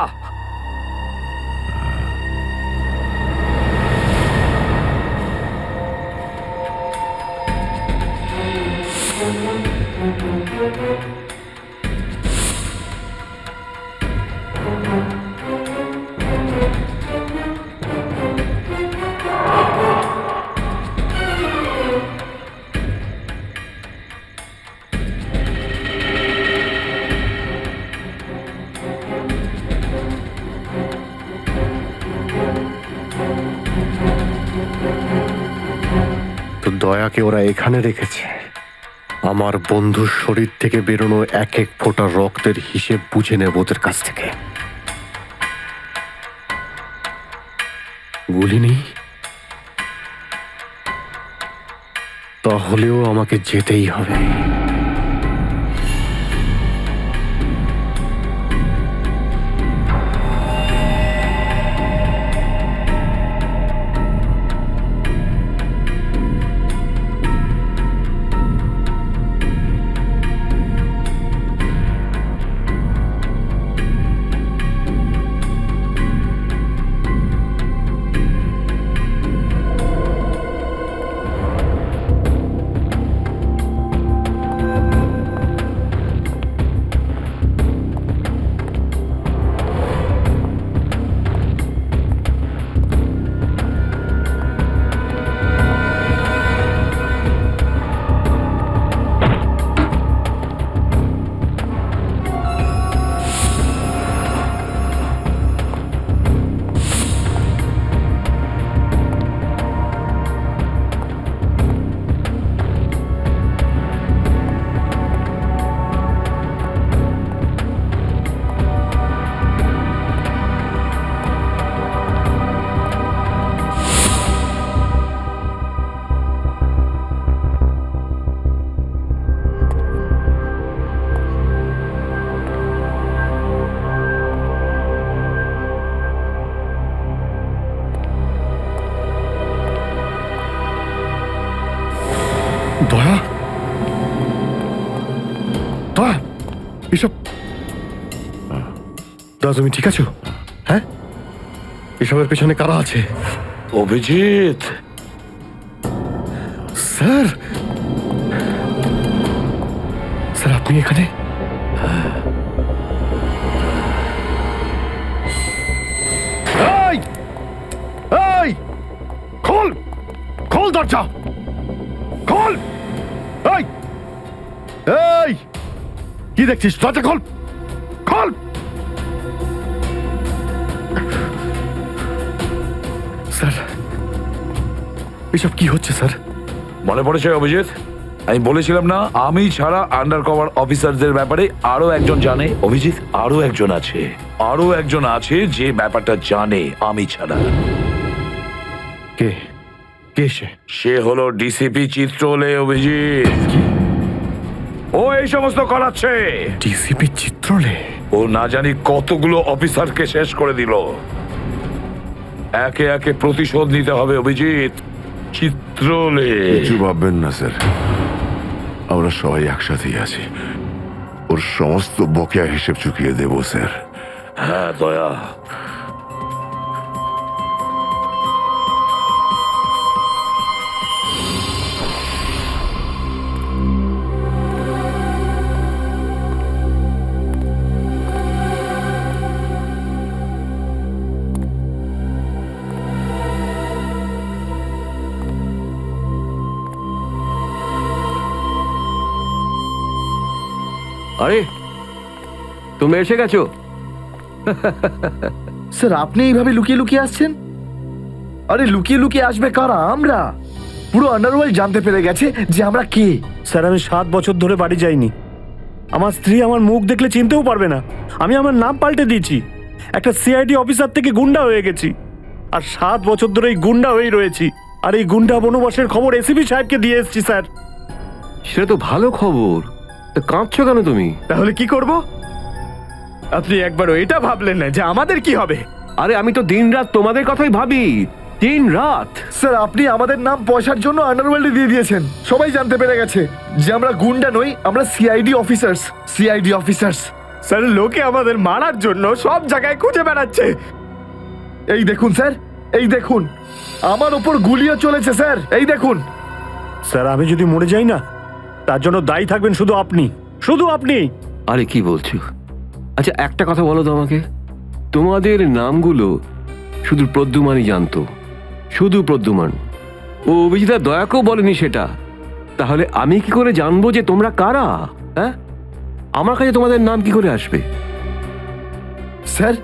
তো দয়া আমাকে ওরা এখানে রেখেছে আমার বন্ধুর শরীর থেকে বেরোনো এক এক ফোঁটা রক্তের হিসেব বুঝে নেব ওদের কাছ থেকে। গুলি নেই, তাহলেও আমাকে যেতেই হবে। দয়া, দয়া, এসব দয়া, তুমি ঠিক আছো? হ্যাঁ, এসবের পেছনে কারা আছে? অভিজিৎ, স্যার, স্যার আপনি এখানে? এই, এই, খোল, খোল দরজা, খোল! এই, এই, কি দেখছিস? দরজা খোল, খোল! স্যার, এসব কি হচ্ছে স্যার? মনে পড়েছে অভিজিৎ? আমি বলেছিলাম না, আমি ছাড়া আন্ডার কভার অফিসারদের ব্যাপারে আরো একজন জানে। অভিজিৎ, আরো একজন আছে, আরো একজন আছে যে ব্যাপারটা জানে আমি ছাড়া। কে? কে সে? সে হলো ডিসিপি চিত্রলে। অভিজিৎ, ও এই সমস্ত করাচ্ছে। ডিসিপি চিত্রলে? ও না জানি কতগুলো অফিসারকে শেষ করে দিল। একে একে প্রতিশোধ নিতে হবে অভিজিৎ। চিত্রলে, কিছু ভাববেন না স্যার, আমরা সবাই একসাথেই আছি। ওর সমস্ত বকেয়া হিসেব চুকিয়ে দেব স্যার। হ্যাঁ দয়া। আরে তুমি এসে গেছো? স্যার আপনি এইভাবে লুকিয়ে লুকিয়ে আসছেন? আরে লুকিয়ে লুকিয়ে আসবে কারা? আমরা। পুরো আন্ডারওয়ার্ল্ড জানতে পেরে গেছে যে আমরা কে। স্যার আমি 7 বছর ধরে বাড়ি যাইনি। আমার স্ত্রী আমার মুখ দেখলে চিনতেও পারবে না। আমি আমার নাম পাল্টে দিয়েছি, একটা সিআইডি অফিসার থেকে গুন্ডা হয়ে গেছি। আর 7 বছর ধরে এই গুন্ডা হয়েই রয়েছি। আর এই গুন্ডা বনবাসের খবর এসিপি সাহেবকে দিয়ে এসেছি স্যার। সেটা তো ভালো খবর, তা কাঁদছো কেন তুমি? তাহলে কি করব? আপনি একবারও এটা ভাবলেন না যে আমাদের কি হবে? আরে আমি তো দিনরাত তোমাদের কথাই ভাবি, দিনরাত। স্যার আপনি আমাদের নাম পয়সার জন্য আন্ডারওয়ার্ল্ডে দিয়ে দিয়েছেন। সবাই জানতে পেরে গেছে যে আমরা গুন্ডা নই, আমরা CID officers. CID officers. Sir লোকে আমাদের মারার জন্য সব জায়গায় খুঁজে বেড়াচ্ছে। এই দেখুন স্যার, এই দেখুন, আমার ওপর গুলিও চলেছে স্যার, এই দেখুন। স্যার আমি যদি মরে যাই না, তার জন্য দায়ী থাকবেন শুধু আপনি, শুধু আপনি। আরে কি বলছো? আচ্ছা একটা কথা বলো তো আমাকে, তোমাদের নামগুলো শুধু প্রদ্যুমানই জানতো, শুধু প্রদ্যুমান। ও অভিজিৎ দয়াকেও বলেনি সেটা। তাহলে আমি কি করে জানবো যে তোমরা কারা? হ্যাঁ, আমার কাছে তোমাদের নাম কি করে আসবে? স্যার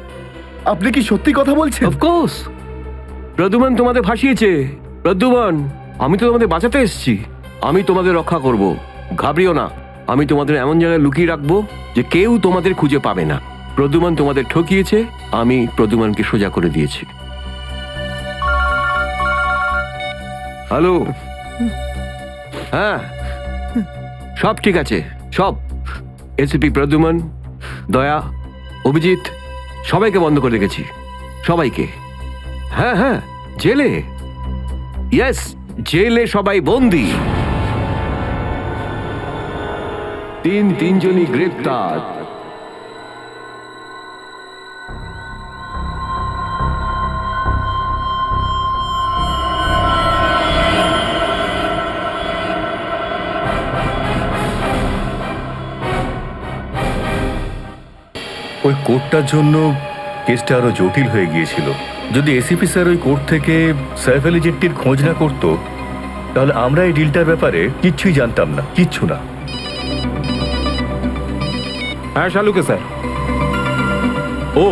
আপনি কি সত্যি কথা বলছেন? অফকোর্স, প্রদ্যুমান তোমাদের ভাসিয়েছে। প্রদ্যুমান, আমি তো তোমাদের বাঁচাতে এসেছি। আমি তোমাদের রক্ষা করব, ঘাবড়িও না। আমি তোমাদের এমন জায়গায় লুকিয়ে রাখবো যে কেউ তোমাদের খুঁজে পাবে না। প্রদ্যুমান তোমাদের ঠকিয়েছে, আমি প্রদ্যুমানকে সোজা করে দিয়েছি। হ্যালো, হ্যাঁ সব ঠিক আছে, সব। এসিপি প্রদ্যুমান, দয়া, অভিজিৎ সবাইকে বন্ধ করে রেখেছি, সবাইকে। হ্যাঁ হ্যাঁ, জেলে, ইয়েস, জেলে সবাই বন্দি। তিনজনই গ্রেপ্তার। ওই কোর্টটার জন্য কেসটা আরো জটিল হয়ে গিয়েছিল। যদি এসিপি স্যার ওই কোর্ট থেকে সাইফ আলী জেট্টির খোঁজ না করতো, তাহলে আমরা এই ডিলটার ব্যাপারে কিচ্ছুই জানতাম না, কিচ্ছু না। হ্যাঁ শালুকে স্যার। ও,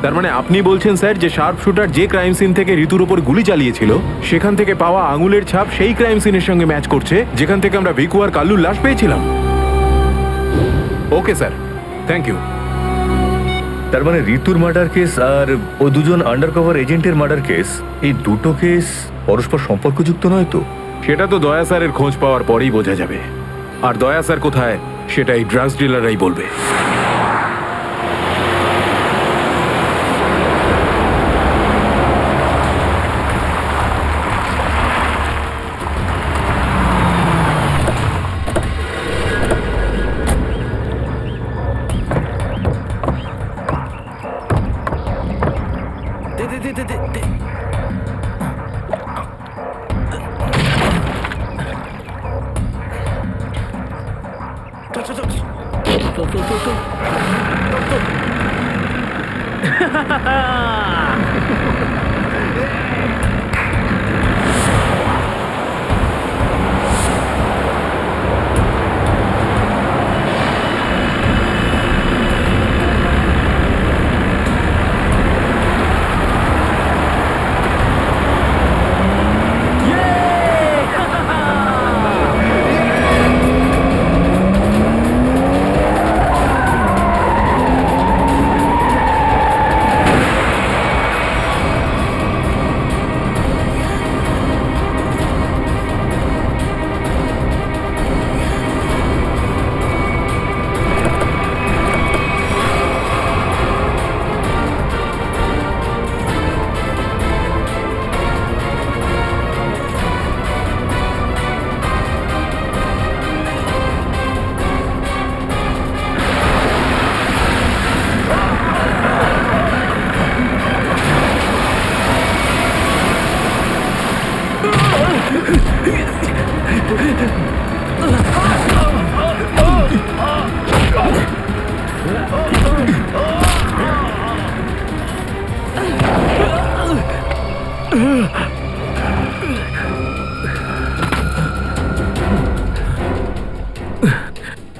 তার মানে আপনি বলছেন স্যার যে শার্প শুটার যে ক্রাইম সিন থেকে ঋতুর উপর গুলি চালিয়েছিল সেখান থেকে পাওয়া আঙুলের ছাপ সেই ক্রাইম সিনের সঙ্গে ম্যাচ করছে যেখান থেকে আমরা ভিকু আর কাল্লুর লাশ পেয়েছিলাম। Okay sir, thank you. তার মানে ঋতুর মার্ডার কেস আর ও দুজন আন্ডারকভার এজেন্টের মার্ডার কেস, এই দুটো কেস পরস্পর সম্পর্কযুক্ত নয় তো? সেটা তো দয়া স্যারের খোঁজ পাওয়ার পরেই বোঝা যাবে। আর দয়া স্যার কোথায় সেটা এই ড্রাগস ডিলাররাই বলবে।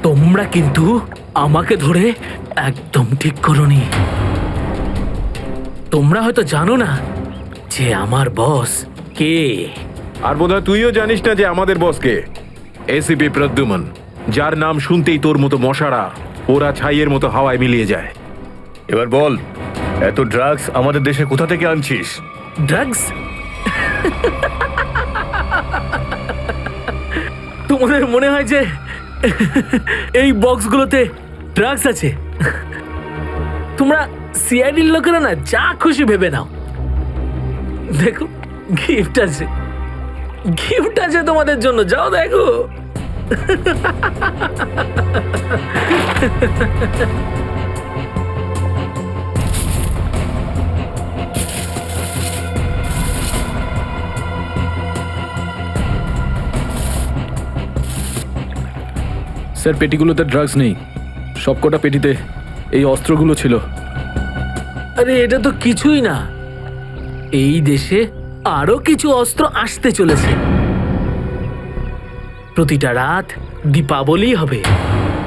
তোমরা কিন্তু আমাকে ধরে একদম ঠিক করনি। তোমরা হয়তো জানো না যে আমার বস কে। আর বোধহয় তুইও জানিস না যে আমাদের বস কে। এসিপি প্রদ্যুমান, যার নাম শুনতেই তোর মতো মশারা ওরা ছাইয়ের মতো হাওয়ায় মিলিয়ে যায়। এবার বল, এত ড্রাগস আমাদের দেশে কোথা থেকে আনছিস? ড্রাগস? তোমাদের মনে হয় যে এই বক্সগুলোতে ড্রাগস আছে? তোমরা সিআইডির লোকেরা না যা খুশি ভেবে নাও। দেখো গিফট আছে, গিফট আছে তোমাদের জন্য, যাও দেখো। স্যার পেটিগুলোতে ড্রাগস নেই, সবকটা পেটিতে এই অস্ত্রগুলো ছিল। আরে এটা তো কিছুই না, এই দেশে আরো কিছু অস্ত্র আসতে চলেছে। প্রতিটা রাত দীপাবলি হবে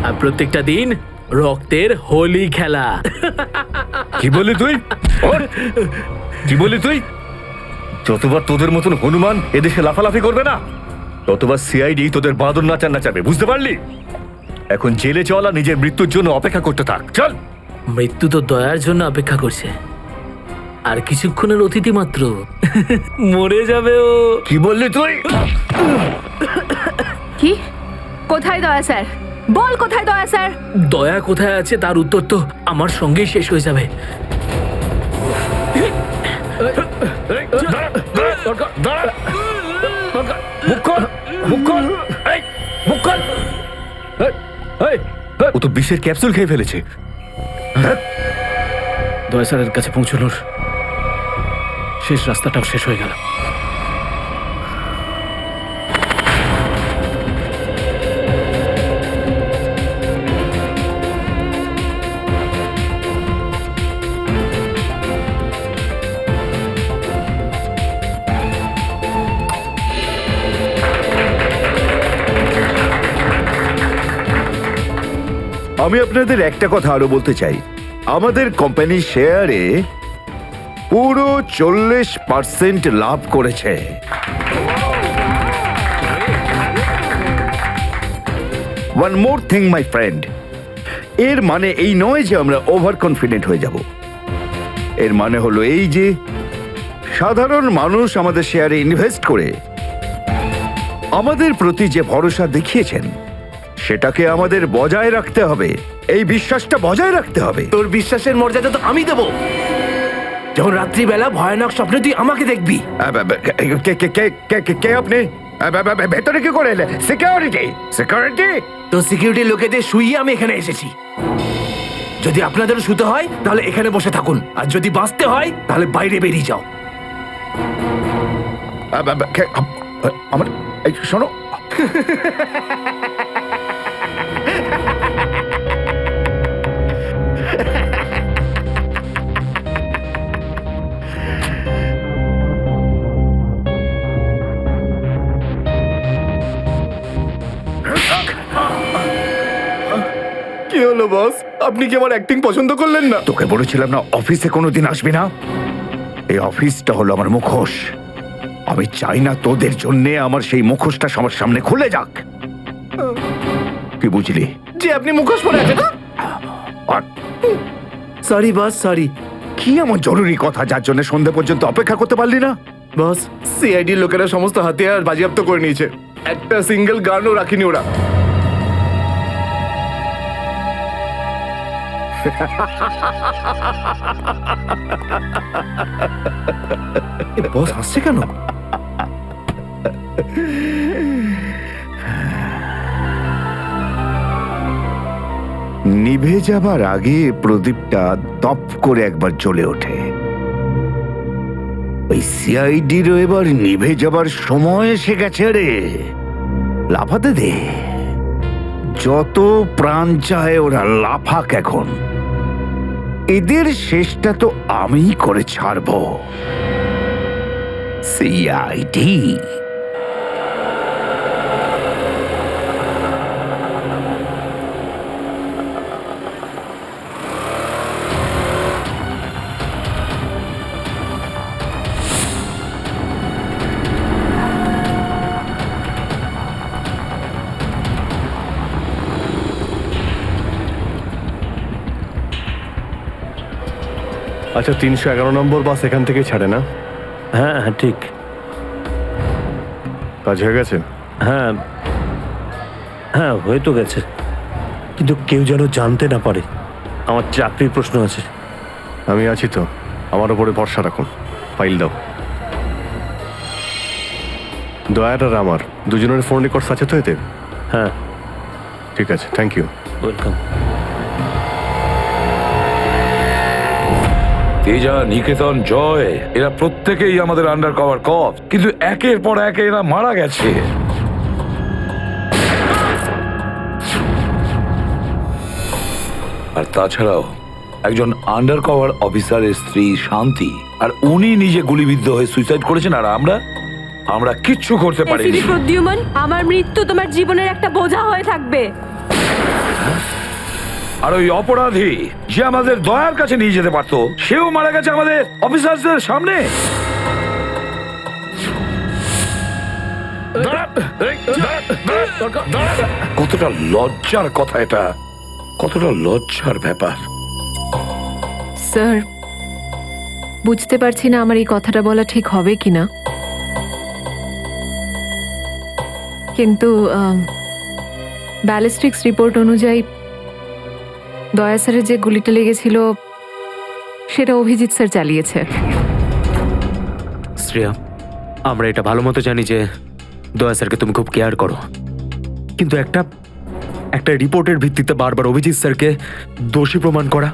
আর প্রত্যেকটা দিন রক্তের হোলি খেলা। কি বলি তুই? কি বলি তুই? যতবার তোদের মতন হনুমান এদেশে লাফালাফি করবে না, ততবার সিআইডি তোদের বাঁদর নাচাবে, বুঝতে পারলি? এখন জেলে চল আর নিজের মৃত্যুর জন্য অপেক্ষা করতে থাক। চল। মৃত্যু তো দয়ার জন্য অপেক্ষা করছে, আর কিছুক্ষণের অতিথি মাত্র। মরে যাবে ও। কি বললি তুই? কি? কোথায় দয়া স্যার? বল কোথায় দয়া স্যার? দয়া কোথায় আছে তার উত্তর তো আমার সঙ্গেই শেষ হয়ে যাবে। ও তো বিষের ক্যাপসুল খেয়ে ফেলেছে। দয়া স্যারের কাছে পৌঁছানোর শেষ রাস্তাটাও শেষ হয়ে গেল। আমি আপনাদের একটা কথা আরো বলতে চাই, আমাদের কোম্পানির শেয়ারে পুরো 40% লাভ করেছে। One more thing my friend, এর মানে এই নয় যে আমরা ওভার কনফিডেন্ট হয়ে যাব। এর মানে হলো এই যে সাধারণ মানুষ আমাদের শেয়ারে ইনভেস্ট করে আমাদের প্রতি যে ভরসা দেখিয়েছেন সেটাকে আমাদের বজায় রাখতে হবে। এই বিশ্বাসটা বজায় রাখতে হবে। তোর বিশ্বাসের মর্যাদা তো আমি দেবো যখন রাত্রিবেলা ভয়ানক স্বপ্নে তুই আমাকে দেখবি। কে আপনি? ভেতরে কি করে এলে? সিকিউরিটি? সিকিউরিটি? তো সিকিউরিটি লোকেদের শুইয়ে আমি এখানে এসেছি। যদি আপনাদেরও শুতে হয় তাহলে এখানে বসে থাকুন, আর যদি বাঁচতে হয় তাহলে বাইরে বেরিয়ে যাও। আমার শোনো, কি হলো বস? আপনি কি আমার অ্যাক্টিং পছন্দ করলেন না? তোকে বলেছিলাম না অফিসে কোনোদিন আসবি না? এই অফিসটা হলো আমার মুখোশ। আমি চাই না তোদের জন্য আমার সেই মুখোশটা সবার সামনে খুলে যাক। কি বুঝলি? যে আপনি মুখোশ পরে আছেন। Sorry boss, sorry. কি এমন জরুরি কথা যার জন্য সন্ধ্যে পর্যন্ত অপেক্ষা করতে পারলি না? বস, সিআইডি লোকেরা সমস্ত হাতিয়ার বাজেয়াপ্ত করে নিয়েছে। একটা সিঙ্গেল গানও রাখিনি ওরা। বস হাসছে কেন? নিভে যাবার আগে প্রদীপটা তপ করে একবার জ্বলে ওঠে। ওই সিআইডিরও এবার নিভে যাবার সময় এসে গেছে রে। লাফাতে দে, যত প্রাণ চায় ওরা লাফাক এখন। এদের শেষটা তো আমিই করে ছাড়বো। সিআইডি আচ্ছা, 311 নম্বর বাস এখান থেকে ছাড়ে না? হ্যাঁ হ্যাঁ ঠিক। কাজ হয়ে গেছে? হ্যাঁ হ্যাঁ হয়ে তো গেছে, কিন্তু কেউ যেন জানতে না পারে। আমার চাকরির প্রশ্ন আছে। আমি আছি তো, আমার উপরে ভরসা রাখুন। ফাইল দাও। দয়ার আর আমার দুজনের ফোন রেকর্ডস আছে তো এতে? হ্যাঁ ঠিক আছে, থ্যাংক ইউ। ওয়েলকাম। তেজা, নিকেতন, জয়, এরা প্রত্যেকেই আমাদের আন্ডার কভার কপ, কিন্তু একের পর এক এরা মারা গেছে। আর তাছাড়াও একজন আন্ডার কভার অফিসারের স্ত্রী শান্তি, আর উনি নিজে গুলিবিদ্ধ হয়ে সুইসাইড করেছেন, আর আমরা কিচ্ছু করতে পারিনি। এসিপি প্রদ্যুম্ন, আমার মৃত্যু তোমার জীবনের একটা বোঝা হয়ে থাকবে। আর ওই অপরাধী যে আমাদের দয়ার কাছে নিয়ে যেতে পারতো, সেও মারা গেছে আমাদের অফিসারদের সামনে। কতটা লজ্জার কথা এটা, কতটা লজ্জার ব্যাপার। স্যার বুঝতে পারছি না আমার এই কথাটা বলা ঠিক হবে কিনা, কিন্তু ব্যালিস্টিক্স রিপোর্ট অনুযায়ী দয়া স্যারের যে গুলিটা লেগেছিল সেটা অভিজিৎ স্যার চালিয়েছে। শ্রেয়া, আমরা এটা ভালো মতো জানি যে দয়া স্যারকে তুমি খুব কেয়ার করো, কিন্তু একটা রিপোর্টের ভিত্তিতে বারবার অভিজিৎ স্যারকে দোষী প্রমাণ করা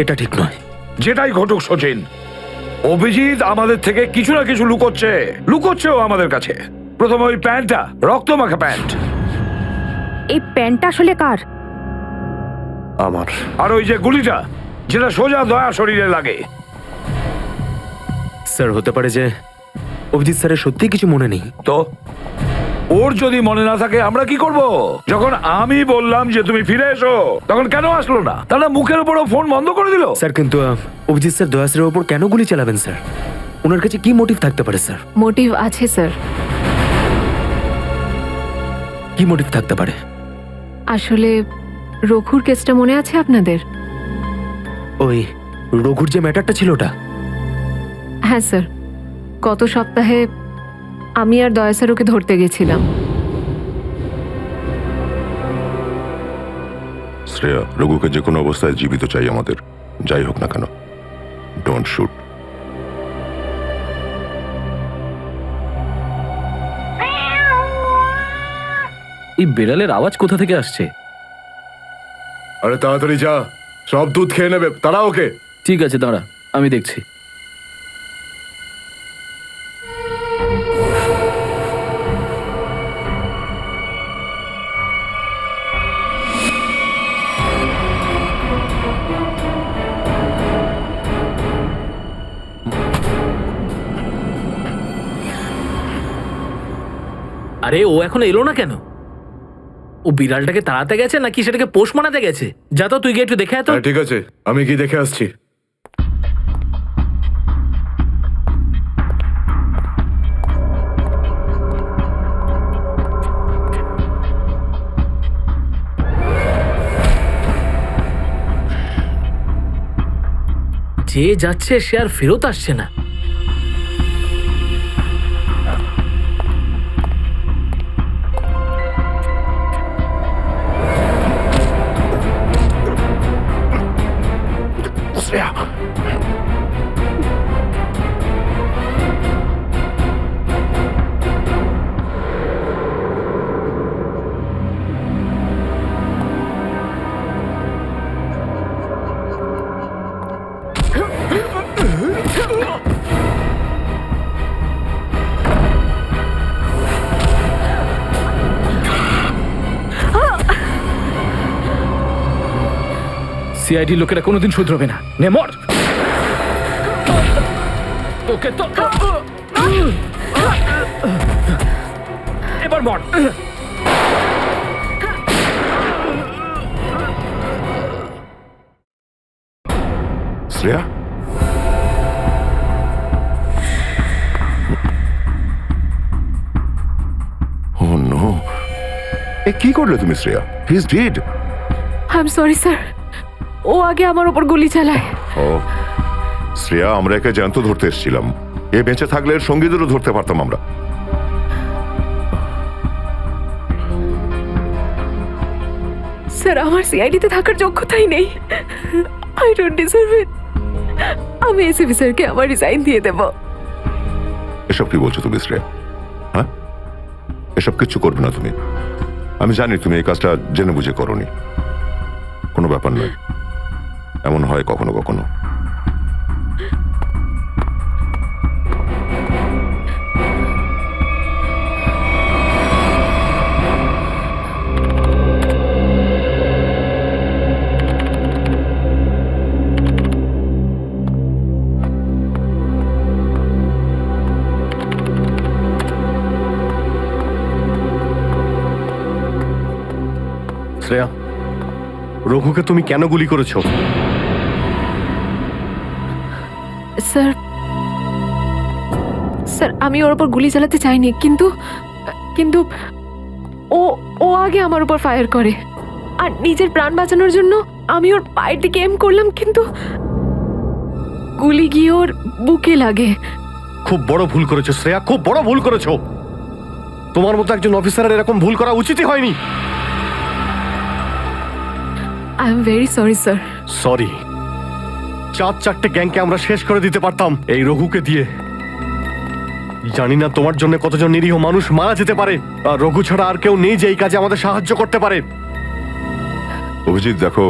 এটা ঠিক নয়। যেটাই ঘটুক সচিন, অভিজিৎ আমাদের থেকে কিছু না কিছু লুকোচ্ছেও আমাদের কাছে। প্রথমে ওই প্যান্টটা, রক্তমাখা প্যান্ট। এই প্যান্টটা আসলে কার? আমার। আর ওই যে গুলিটা, যেটা সোজা দয়া শরীরে লাগে। স্যার, হতে পারে যে অভিজিৎ স্যারের সত্যি কিছু মনে নেই। তো ওর যদি মনে না থাকে আমরা কি করব? যখন আমি বললাম যে তুমি ফিরে এসো, তখন কেন আসলো না? তাহলে মুখের উপরও ফোন বন্ধ করে দিল। স্যার, কিন্তু অভিজিৎ স্যার দয়া স্যারের ওপর কেন গুলি চালাবেন স্যার? ওনার কাছে কি মোটিভ থাকতে পারে স্যার? মোটিভ আছে স্যার। কি মোটিভ থাকতে পারে? আসলে রঘুর কেসটা মনে আছে আপনাদের? ওই রঘুর যে ম্যাটারটা ছিল ওটা? হ্যাঁ স্যার, গত সপ্তাহে আমি আর দয়া স্যার ওকে ধরতে গেছিলাম। শ্রেয়া, রঘুকে যে কোনো অবস্থায় জীবিত চাই আমাদের, যাই হোক না কেন। Don't shoot. এই বেড়ালের আওয়াজ কোথা থেকে আসছে? আরে তাড়াতাড়ি যা, সব দুধ খেয়ে নেবে, তারা ওকে। ঠিক আছে, দাঁড়া, আমি দেখছি। আরে ও এখনো এলো না কেন? ও বিড়ালটাকে তাড়াতে গেছে নাকি সেটাকে পোষ মানাতে গেছে? যা তো, তুই গিয়ে একটু দেখে আয় তো। হ্যাঁ, ঠিক আছে, আমি কি দেখে আসছি। যে যাচ্ছে সে আর ফেরত আসছে না। সিআইডি লোকেরা কোনোদিন শুধরবে না। নে মর। তোকে তো এবার মর। শ্রেয়া, ও নো, এ কি করলে তুমি Shreya? He is dead. I am sorry sir, ও আগে আমার উপর গুলি চালায়। ও শ্রেয়া, আমরা একে জ্যান্ত ধরতে এসেছিলাম। এ বেঁচে থাকলে এর সঙ্গীদেরও ধরতে পারতাম আমরা। স্যার, আমার সিআইডিতে থাকার যোগ্যতাই নেই। আই ডোন্ট ডিজার্ভ ইট। আমি এসিপি স্যারকে আমার রিজাইন দিয়ে দেব। এসব কি বলছো তুমি শ্রেয়া? হ্যাঁ, এসব কিচ্ছু করবে না তুমি। আমি জানি তুমি এই কাজটা জেনে বুঝে করোনি। কোনো ব্যাপার নয়, এমন হয় কখনো কখনো। শ্রেয়া, রঘুকে তুমি কেন গুলি করেছো? স্যার, স্যার আমি ওর উপর গুলি চালাতে চাইনি, কিন্তু কিন্তু ও ও আগে আমার উপর ফায়ার করে আর নিজের প্রাণ বাঁচানোর জন্য আমি ওর পায়ের দিকে এম করলাম, কিন্তু গুলি গিয়ে ওর বুকে লাগে। খুব বড় ভুল করেছো শ্রেয়া, খুব বড় ভুল করেছো। তোমার মতো একজন অফিসারের এরকম ভুল করা উচিতই হয়নি। I am very sorry sir. Sorry? 4-4টে গ্যাংকে আমরা শেষ করে দিতে পারতাম এই রঘুকে দিয়ে। জানি না তোমার জন্য কতজন নিরীহ মানুষ মারা যেতে পারে, আর রঘু ছাড়া আর কেউ নেই যে এই কাজে আমাদের সাহায্য করতে পারে। অভিজিৎ দেখো,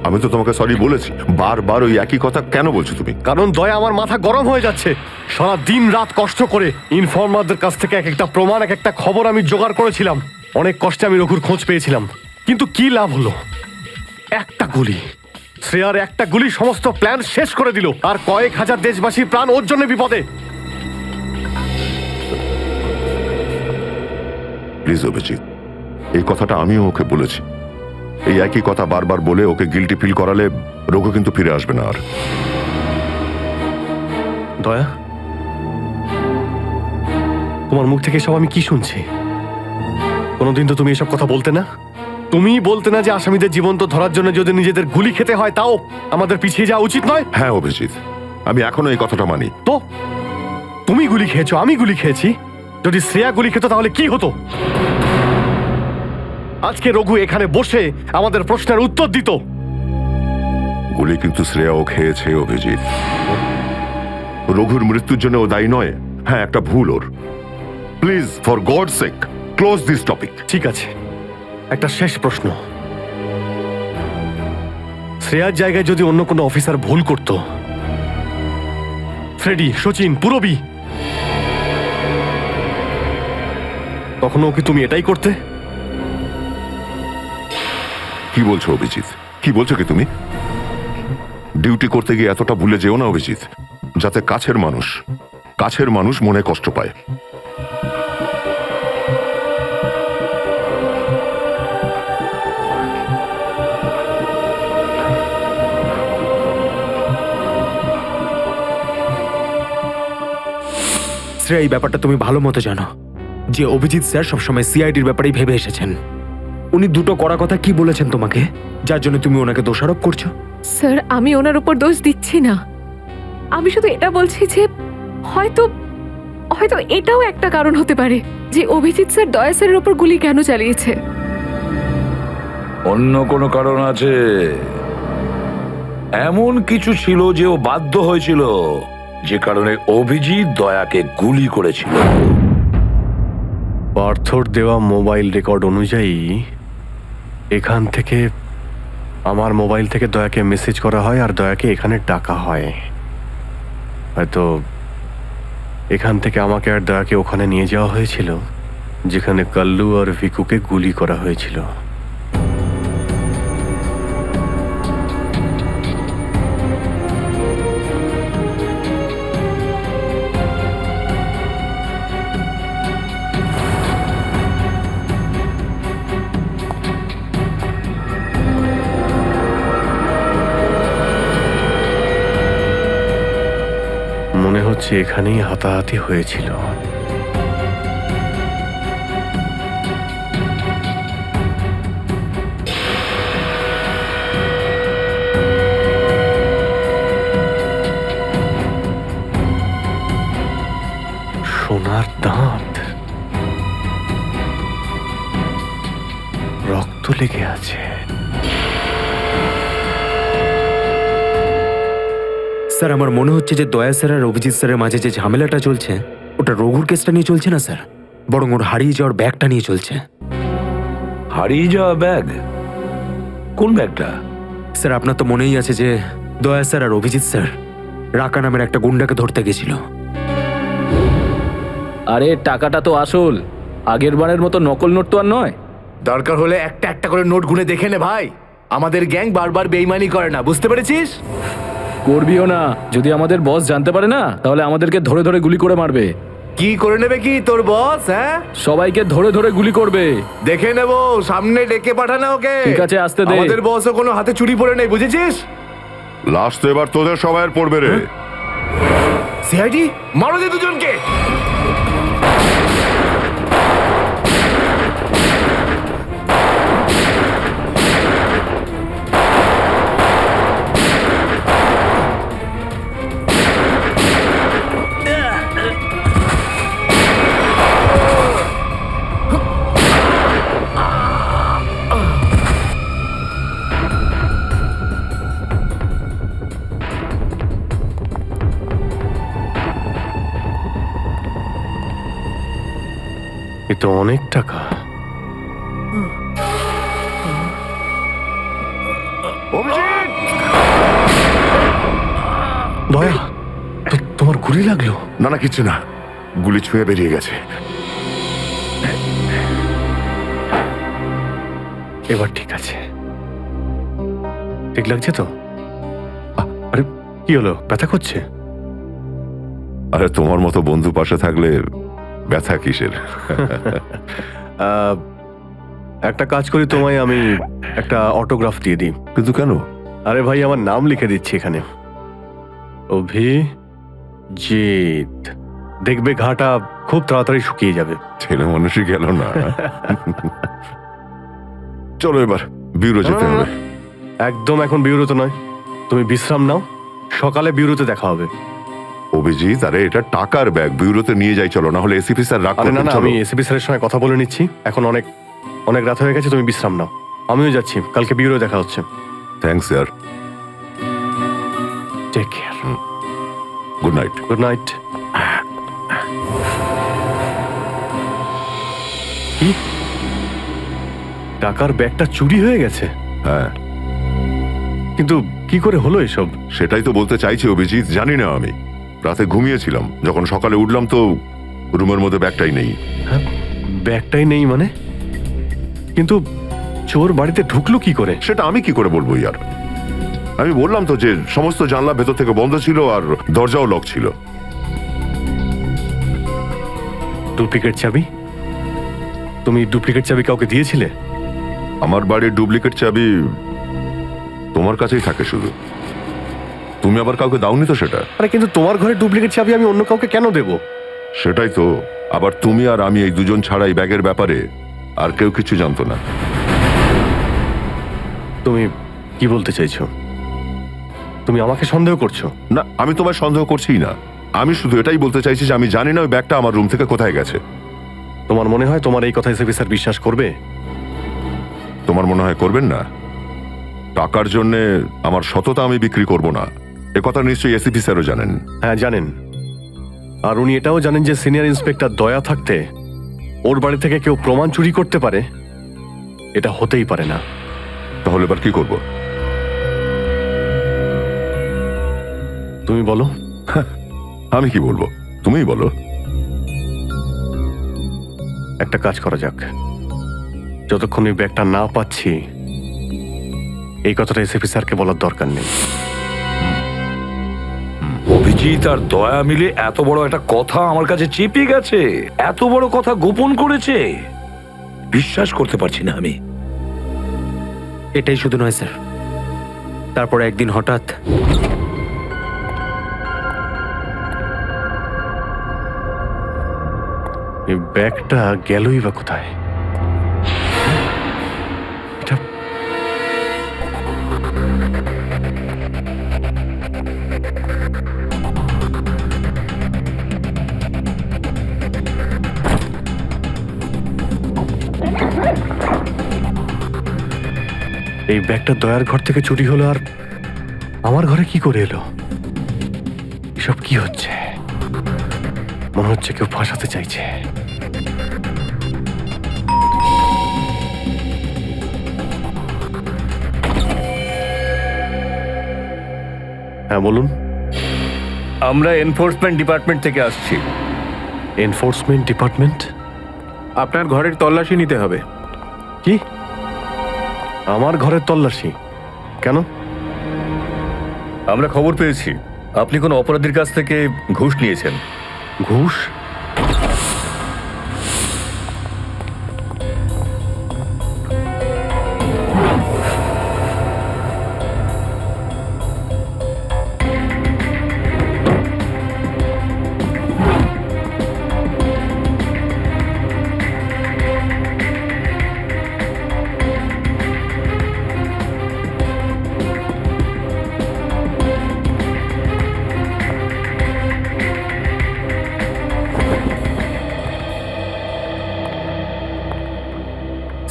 আমি তো তোমাকে সরি বলেছি, বারবার ওই একই কথা কেন বলছো তুমি? কারণ দয়া আমার মাথা গরম হয়ে যাচ্ছে। সারা দিন রাত কষ্ট করে ইনফর্মারদের কাছ থেকে এক একটা প্রমাণ, এক একটা খবর আমি জোগাড় করেছিলাম। অনেক কষ্টে আমি রঘুর খোঁজ পেয়েছিলাম, কিন্তু কি লাভ হলো? একটা গুলি, শ্রেয়ার একটা গুলি সমস্ত প্ল্যান শেষ করে দিল, আর কয়েক হাজার দেশবাসীর প্রাণ ওর জন্য বিপদে। প্লিজ অভিজিৎ, এই কথাটা আমিও ওকে বলেছি। এই একই কথা বারবার বলে ওকে গিল্টি ফিল করালে রঘু কিন্তু ফিরে আসবে না আর। দয়া, তোমার মুখ থেকে সব আমি কি শুনছি? কোনোদিন তো তুমি এসব কথা বলতে না। তুমি বলতে না যে আসামিদের জীবন্ত ধরার জন্য যদি নিজেদের গুলি খেতে হয় তাও আমাদের পিছিয়ে যাওয়া উচিত নয়। হ্যাঁ অভিজিৎ, আমি এখনো এই কথাটা মানি। তো তুমি গুলি খেয়েছো, আমি গুলি খেয়েছি। যদি শ্রেয়া গুলি খেত তাহলে কি হতো? আজকে রঘু এখানে বসে আমাদের প্রশ্নের উত্তর দিত। গুলি কিন্তু শ্রেয়াও খেয়েছে অভিজিৎ। রঘুর মৃত্যুর জন্য ও দায়ী নয়। হ্যাঁ, একটা ভুল ওর। Please, for God sake, close this topic. ঠিক আছে, একটা শেষ প্রশ্ন। শ্রেয়ার জায়গায় যদি অন্য কোনো অফিসার ভুল করত, ফ্রেডি, সচিন, পুরবী, তখনও কি তুমি এটাই করতে? কি বলছো অভিজিৎ? কি বলছো কি তুমি? ডিউটি করতে গিয়ে এতটা ভুলে যেও না অভিজিৎ, যাতে কাছের মানুষ মনে কষ্ট পায়। শ্রেয়া, এই ব্যাপারটা তুমি ভালো মতো জানো যে অভিজিৎ স্যার সবসময় সিআইডির ব্যাপারেই ভেবে এসেছেন। উনি দুটো কড়া কথা কি বলেছেন তোমাকে, যার জন্য তুমি ওনাকে দোষারোপ করছো? স্যার, আমি ওনার উপর দোষ দিচ্ছি না। আমি শুধু এটা বলছি যে হয়তো হয়তো এটাও একটা কারণ হতে পারে যে অভিজিৎ স্যার দয়া স্যারের উপর গুলি কেন চালিয়েছে। অন্য কোনো কারণ আছে? এমন কিছু ছিল যে ও বাধ্য হয়েছিল, যে কারণে অভিজিৎ দয়াকে গুলি করেছিল। পার্থর দেওয়া মোবাইল রেকর্ড অনুযায়ী এখান থেকে, আমার মোবাইল থেকে দয়াকে মেসেজ করা হয় আর দয়াকে এখানে ডাকা হয়। হয়তো এখান থেকে আমাকে আর দয়াকে ওখানে নিয়ে যাওয়া হয়েছিল যেখানে কাল্লু আর ভিকুকে গুলি করা হয়েছিল। মনে হচ্ছে এখানেই হাতাহাতি হয়েছিল। সোনার দাঁত, রক্ত লেগে আছে। স্যার, আমার মনে হচ্ছে যে দয়া স্যার আর অভিজিৎ স্যারের মাঝে যে ঝামেলাটা চলছে ওটা রঘুর কেসটা নিয়ে চলছে না স্যার, বরং ওর হারিয়ে যাওয়ার ব্যাগটা নিয়ে চলছে। হারিয়ে যাওয়া ব্যাগ? কোন ব্যাগটা? স্যার, আপনার তো মনেই আছে যে দয়া স্যার আর অভিজিৎ স্যার রাকা নামের একটা গুন্ডাকে ধরতে গেছিল। আরে টাকাটা তো আসল, আগের বারের মতো নকল নোট তো আর নয়। দরকার হলে একটা একটা করে নোট গুনে দেখে নে ভাই। আমাদের গ্যাং বারবার বেইমানি করে না, বুঝতে পেরেছিস? করবিও না, যদি আমাদের বস জানতে পারে না তাহলে আমাদেরকে ধরে ধরে গুলি করে মারবে। কি করে নেবে কি তোর বস? হ্যাঁ, সবাইকে ধরে ধরে গুলি করবে। দেখে নেবো, সামনে ডেকে পাঠানো ওকে। ঠিক আছে, আসতে দে। আমাদের বসও কোনো হাতে চুরি পড়ে নেই, বুঝেছিস? লাস্ট তো এবার তোদের সবাই পড়বে রে। সিআইডি, মারো দে দুজনকে। তো অনেক টাকা। দয়া, তোমার গুলি লাগলো? না না, কিচ্ছু না, গুলি ছুঁয়ে বেরিয়ে গেছে। এবার ঠিক আছে, ঠিক লাগছে তো? আরে কি হলো, ব্যথা করছে? আরে তোমার মতো বন্ধু পাশে থাকলে ব্যথা কিসের? একটা কাজ করি, তোমায় আমি একটা অটোগ্রাফ দিয়ে দিই। কিন্তু কেন? আরে ভাই, আমার নাম লিখে দিচ্ছি এখানে, অভিজিৎ। দেখবে ঘাটা খুব তাড়াতাড়ি শুকিয়ে যাবে। ছেলে মানুষই গেল না। চলো এবার ব্যুরো যেতে হবে। একদম এখন ব্যুরোতে নয়, তুমি বিশ্রাম নাও, সকালে ব্যুরোতে দেখা হবে। অভিজিৎ, আরে এটা টাকার ব্যাগ, ব্যুরোতে নিয়ে যাই চলো, না হলে এসিপি স্যার রাগ আরে না করবেন। না, আমি এসিপি স্যারের সঙ্গে কথা বলে নিচ্ছি, এখন অনেক অনেক রাত হয়ে গেছে, তুমি বিশ্রাম নাও। আমিও যাচ্ছি, কালকে ব্যুরো দেখা হচ্ছে। Thanks sir. Take care. Good night. Good night. কি, টাকার ব্যাগটা চুরি হয়ে গেছে? হ্যাঁ, কিন্তু কি করে হলো এসব? সেটাই তো বলতে চাইছি অভিজিৎ, জানি না। আমি রাতে ঘুমিয়েছিলাম, যখন সকালে উঠলাম তো রুমের মধ্যে ব্যাগটাই নেই। হ্যাঁ, ব্যাগটাই নেই মানে? কিন্তু চোর বাড়িতে ঢুকলো কি করে? সেটা আমি কি করে বলবো ইয়ার? আমি বললাম তো যে সমস্ত জানলা ভেতর থেকে বন্ধ ছিল আর দরজাও লক ছিল। ডুপ্লিকেট চাবি? তুমি ডুপ্লিকেট চাবি কাউকে দিয়েছিলে? আমার বাড়ির ডুপ্লিকেট চাবি তোমার কাছেই থাকে শুধু, তুমি আবার কাউকে দাওনি তো সেটা। আরে কিন্তু তোমার ঘরে ডুপ্লিকেট চাবি আমি অন্য কাউকে কেন দেব? সেটাই তো, আবার তুমি আর আমি এই দুজন ছাড়া এই ব্যাগের ব্যাপারে আর কেউ কিছু জানতো না। তুমি কি বলতে চাইছো? তুমি আমাকে সন্দেহ করছো? না, আমি তোমায় সন্দেহ করছি না, আমি শুধু এটাই বলতে চাইছি যে আমি জানি না ওই ব্যাগটা আমার রুম থেকে কোথায় গেছে। তোমার মনে হয় তোমার এই কথা এসপি স্যার বিশ্বাস করবে? তোমার মনে হয় করবেন না? টাকার জন্য আমার সততা আমি বিক্রি করব না, এ কথা নিশ্চয়ই এসিপি স্যারও জানেন। হ্যাঁ জানেন, আর উনি এটাও জানেন যে সিনিয়র ইন্সপেক্টর দয়া থাকতে ওর বাড়ি থেকে কেউ প্রমাণ চুরি করতে পারে, এটা হতেই পারে না। তাহলে এবার কি করব? তুমি বলো। আমি কি বলবো, তুমিই বলো। একটা কাজ করা যাক, যতক্ষণ এই ব্যাগটা না পাচ্ছি এই কথাটা এসপি স্যারকে বলার দরকার নেই। অভিজিৎ আর দয়া মিলে এত বড় একটা কথা আমার কাছে চেপে গেছে, এত বড় কথা গোপন করেছে, বিশ্বাস করতে পারছি না আমি। এটাই শুধু নয় স্যার, তারপরে একদিন হঠাৎ এই ব্যাগটা গেলই বা কোথায়? এটা এই ব্যাগটা দয়ার ঘর থেকে চুরি হলো, আর আমার ঘরে কি করে এলো? এসব কি হচ্ছে? মনে হচ্ছে কেউ ফাঁসাতে চাইছে। হ্যাঁ বলুন। আমরা এনফোর্সমেন্ট ডিপার্টমেন্ট থেকে আসছি। Enforcement department? আপনার ঘরের তল্লাশি নিতে হবে। কি? আমার ঘরের তল্লাশি কেন? আমরা খবর পেয়েছি আপনি কোনো অপরাধীর কাছ থেকে ঘুষ নিয়েছেন। ঘুষ?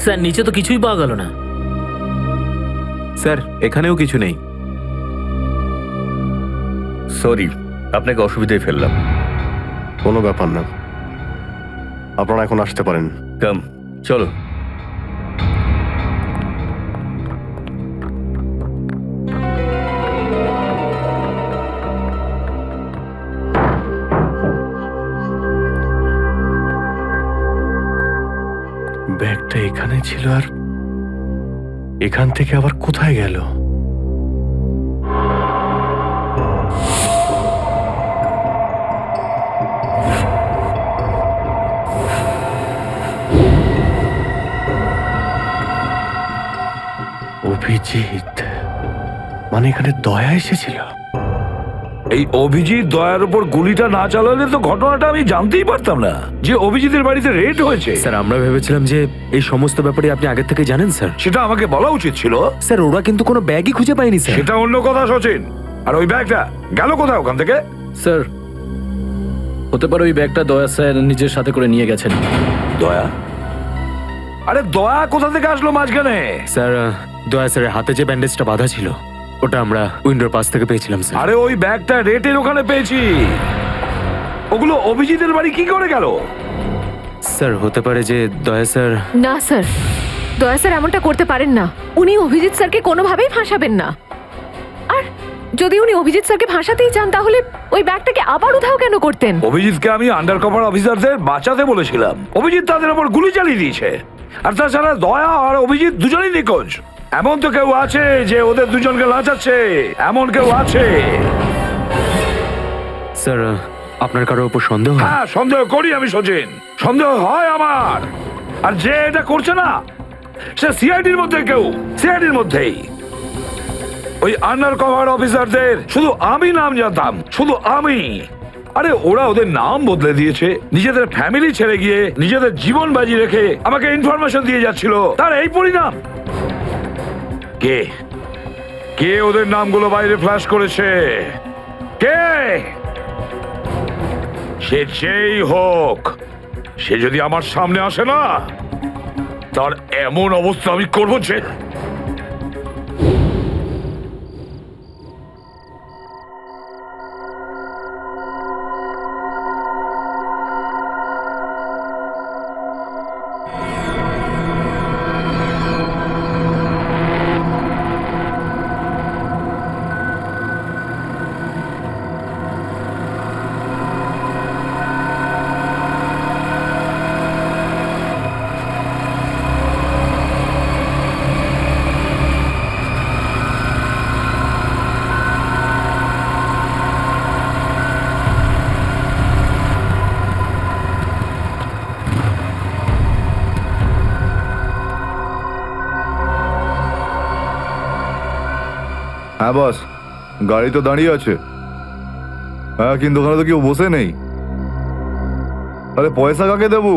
স্যার নিচে তো কিছুই পাওয়া গেল না। স্যার এখানেও কিছু নেই। সরি, আপনাকে অসুবিধায় ফেললাম। কোনো ব্যাপার না, আপনারা এখন আসতে পারেন। কাম চলো। ব্যাগটা এখানে ছিল, আর এখান থেকে আবার কোথায় গেল? অভিজিৎ, মানে এখানে দয়া এসেছিল? এই অভিজিৎ দয়ার উপর গুলিটা না চালালে তো ঘটনাটা আমি জানতেই পারতাম না যে অভিজিতের বাড়িতে রেড হয়েছে। স্যার আমরা ভেবেছিলাম যে এই সমস্ত ব্যাপারে আপনি আগে থেকে জানেন স্যার। সেটা আমাকে বলা উচিত ছিল। স্যার ওরা কিন্তু কোনো ব্যাগই খুঁজে পায়নি স্যার। সেটা অন্য কথা সচিন। আর ওই ব্যাগটা গেল কোথায় ওখান থেকে? স্যার হতে পারে ওই ব্যাগটা দয়া স্যার নিজের সাথে করে নিয়ে গেছেন। দয়া? আরে দয়া কোথা থেকে আসলো মাঝখানে? স্যার দয়া স্যারের হাতে যে ব্যান্ডেজটা বাঁধা ছিল ওটা আমরা উইন্ডোর পাশ থেকে পেয়েছিলাম স্যার। আরে ওই ব্যাগটা রেটের ওখানে পেয়েছি। ওগুলো অভিজিতের বাড়ি কি করে গেল? স্যার হতে পারে যে দয়া স্যার। না স্যার, দয়া স্যার এমনটা করতে পারেন না। উনি অভিজিৎ স্যারকে কোনোভাবেই ফাঁসাবেন না। আর যদি উনি অভিজিৎ স্যারকে ফাঁসাতেই চান তাহলে ওই ব্যাগটাকে আবার উধাও কেন করতেন? অভিজিৎকে আমি আন্ডার কভার অফিসারদের বাঁচাতে বলেছিলাম। অভিজিৎ তাদের উপর গুলি চালিয়ে দিয়েছে। আর তাছাড়া দয়া আর অভিজিৎ দুজনেই নিখোঁজ। এমন তো কেউ আছে যে ওদের দুজনকে লাচাচ্ছে, এমন কেউ আছে? স্যার আপনার কারোর উপর সন্দেহ? হ্যাঁ সন্দেহ করি আমি সচিন, সন্দেহ হয় আমার। আর যে এটা করছে না সে সিআইডির মধ্যে কেউ, সিআইডির মধ্যেই। ওই আন্ডার কভার অফিসারদের শুধু আমি নাম জানতাম, শুধু আমি। আরে ওরা ওদের নাম বদলে দিয়েছে, নিজেদের ফ্যামিলি ছেড়ে গিয়ে নিজেদের জীবন বাজি রেখে আমাকে ইনফরমেশন দিয়ে যাচ্ছিল। তার এই পরিণাম। কে কে ওদের নামগুলো বাইরে ফ্ল্যাশ করেছে? কে? সে যেই হোক, সে যদি আমার সামনে আসে না তার এমন অবস্থা আমি করবো যে। হ্যাঁ বস, গাড়ি তো দাঁড়িয়ে আছে। হ্যাঁ কিন্তু ওখানে তো কেউ বসে নেই। আরে পয়সা কাকে দেবো?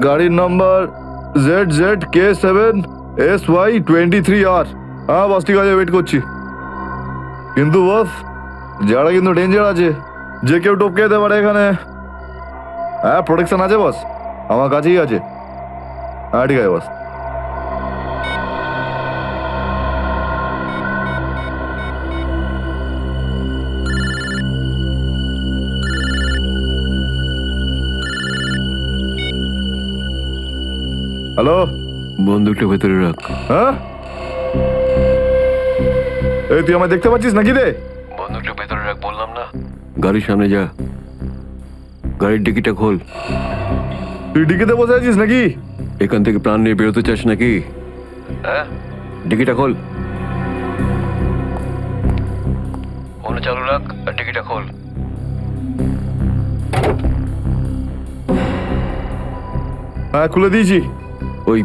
গাড়ির নাম্বার ZZK7SY23R। হ্যাঁ বস ঠিক আছে, ওয়েট করছি। কিন্তু বস যারা কিন্তু ডেঞ্জার আছে, যে কেউ টপকে যেতে পারে এখানে। হ্যাঁ প্রোটেকশন আছে বস, আমার কাছেই আছে। হ্যাঁ ঠিক আছে বস। হ্যালো, বন্দুকটা ভেতরে রাখ। হ্যাঁ এই তুই আমায় দেখতে পাচ্ছিস নাকি রে? বন্দুকটা ভেতরে রাখ বললাম না। গাড়ির সামনে যা, গাড়ির ডিকিটা খোল। তুই ডিকিতে বসে আছিস নাকি? এখান থেকে প্রাণ নিয়ে বেরোতে চাস নাকি? হ্যাঁ ডিকিটা খোল। ফোন চালু রাখ আর ডিকিটা খোল। হ্যাঁ খুলে দিয়েছি। ওই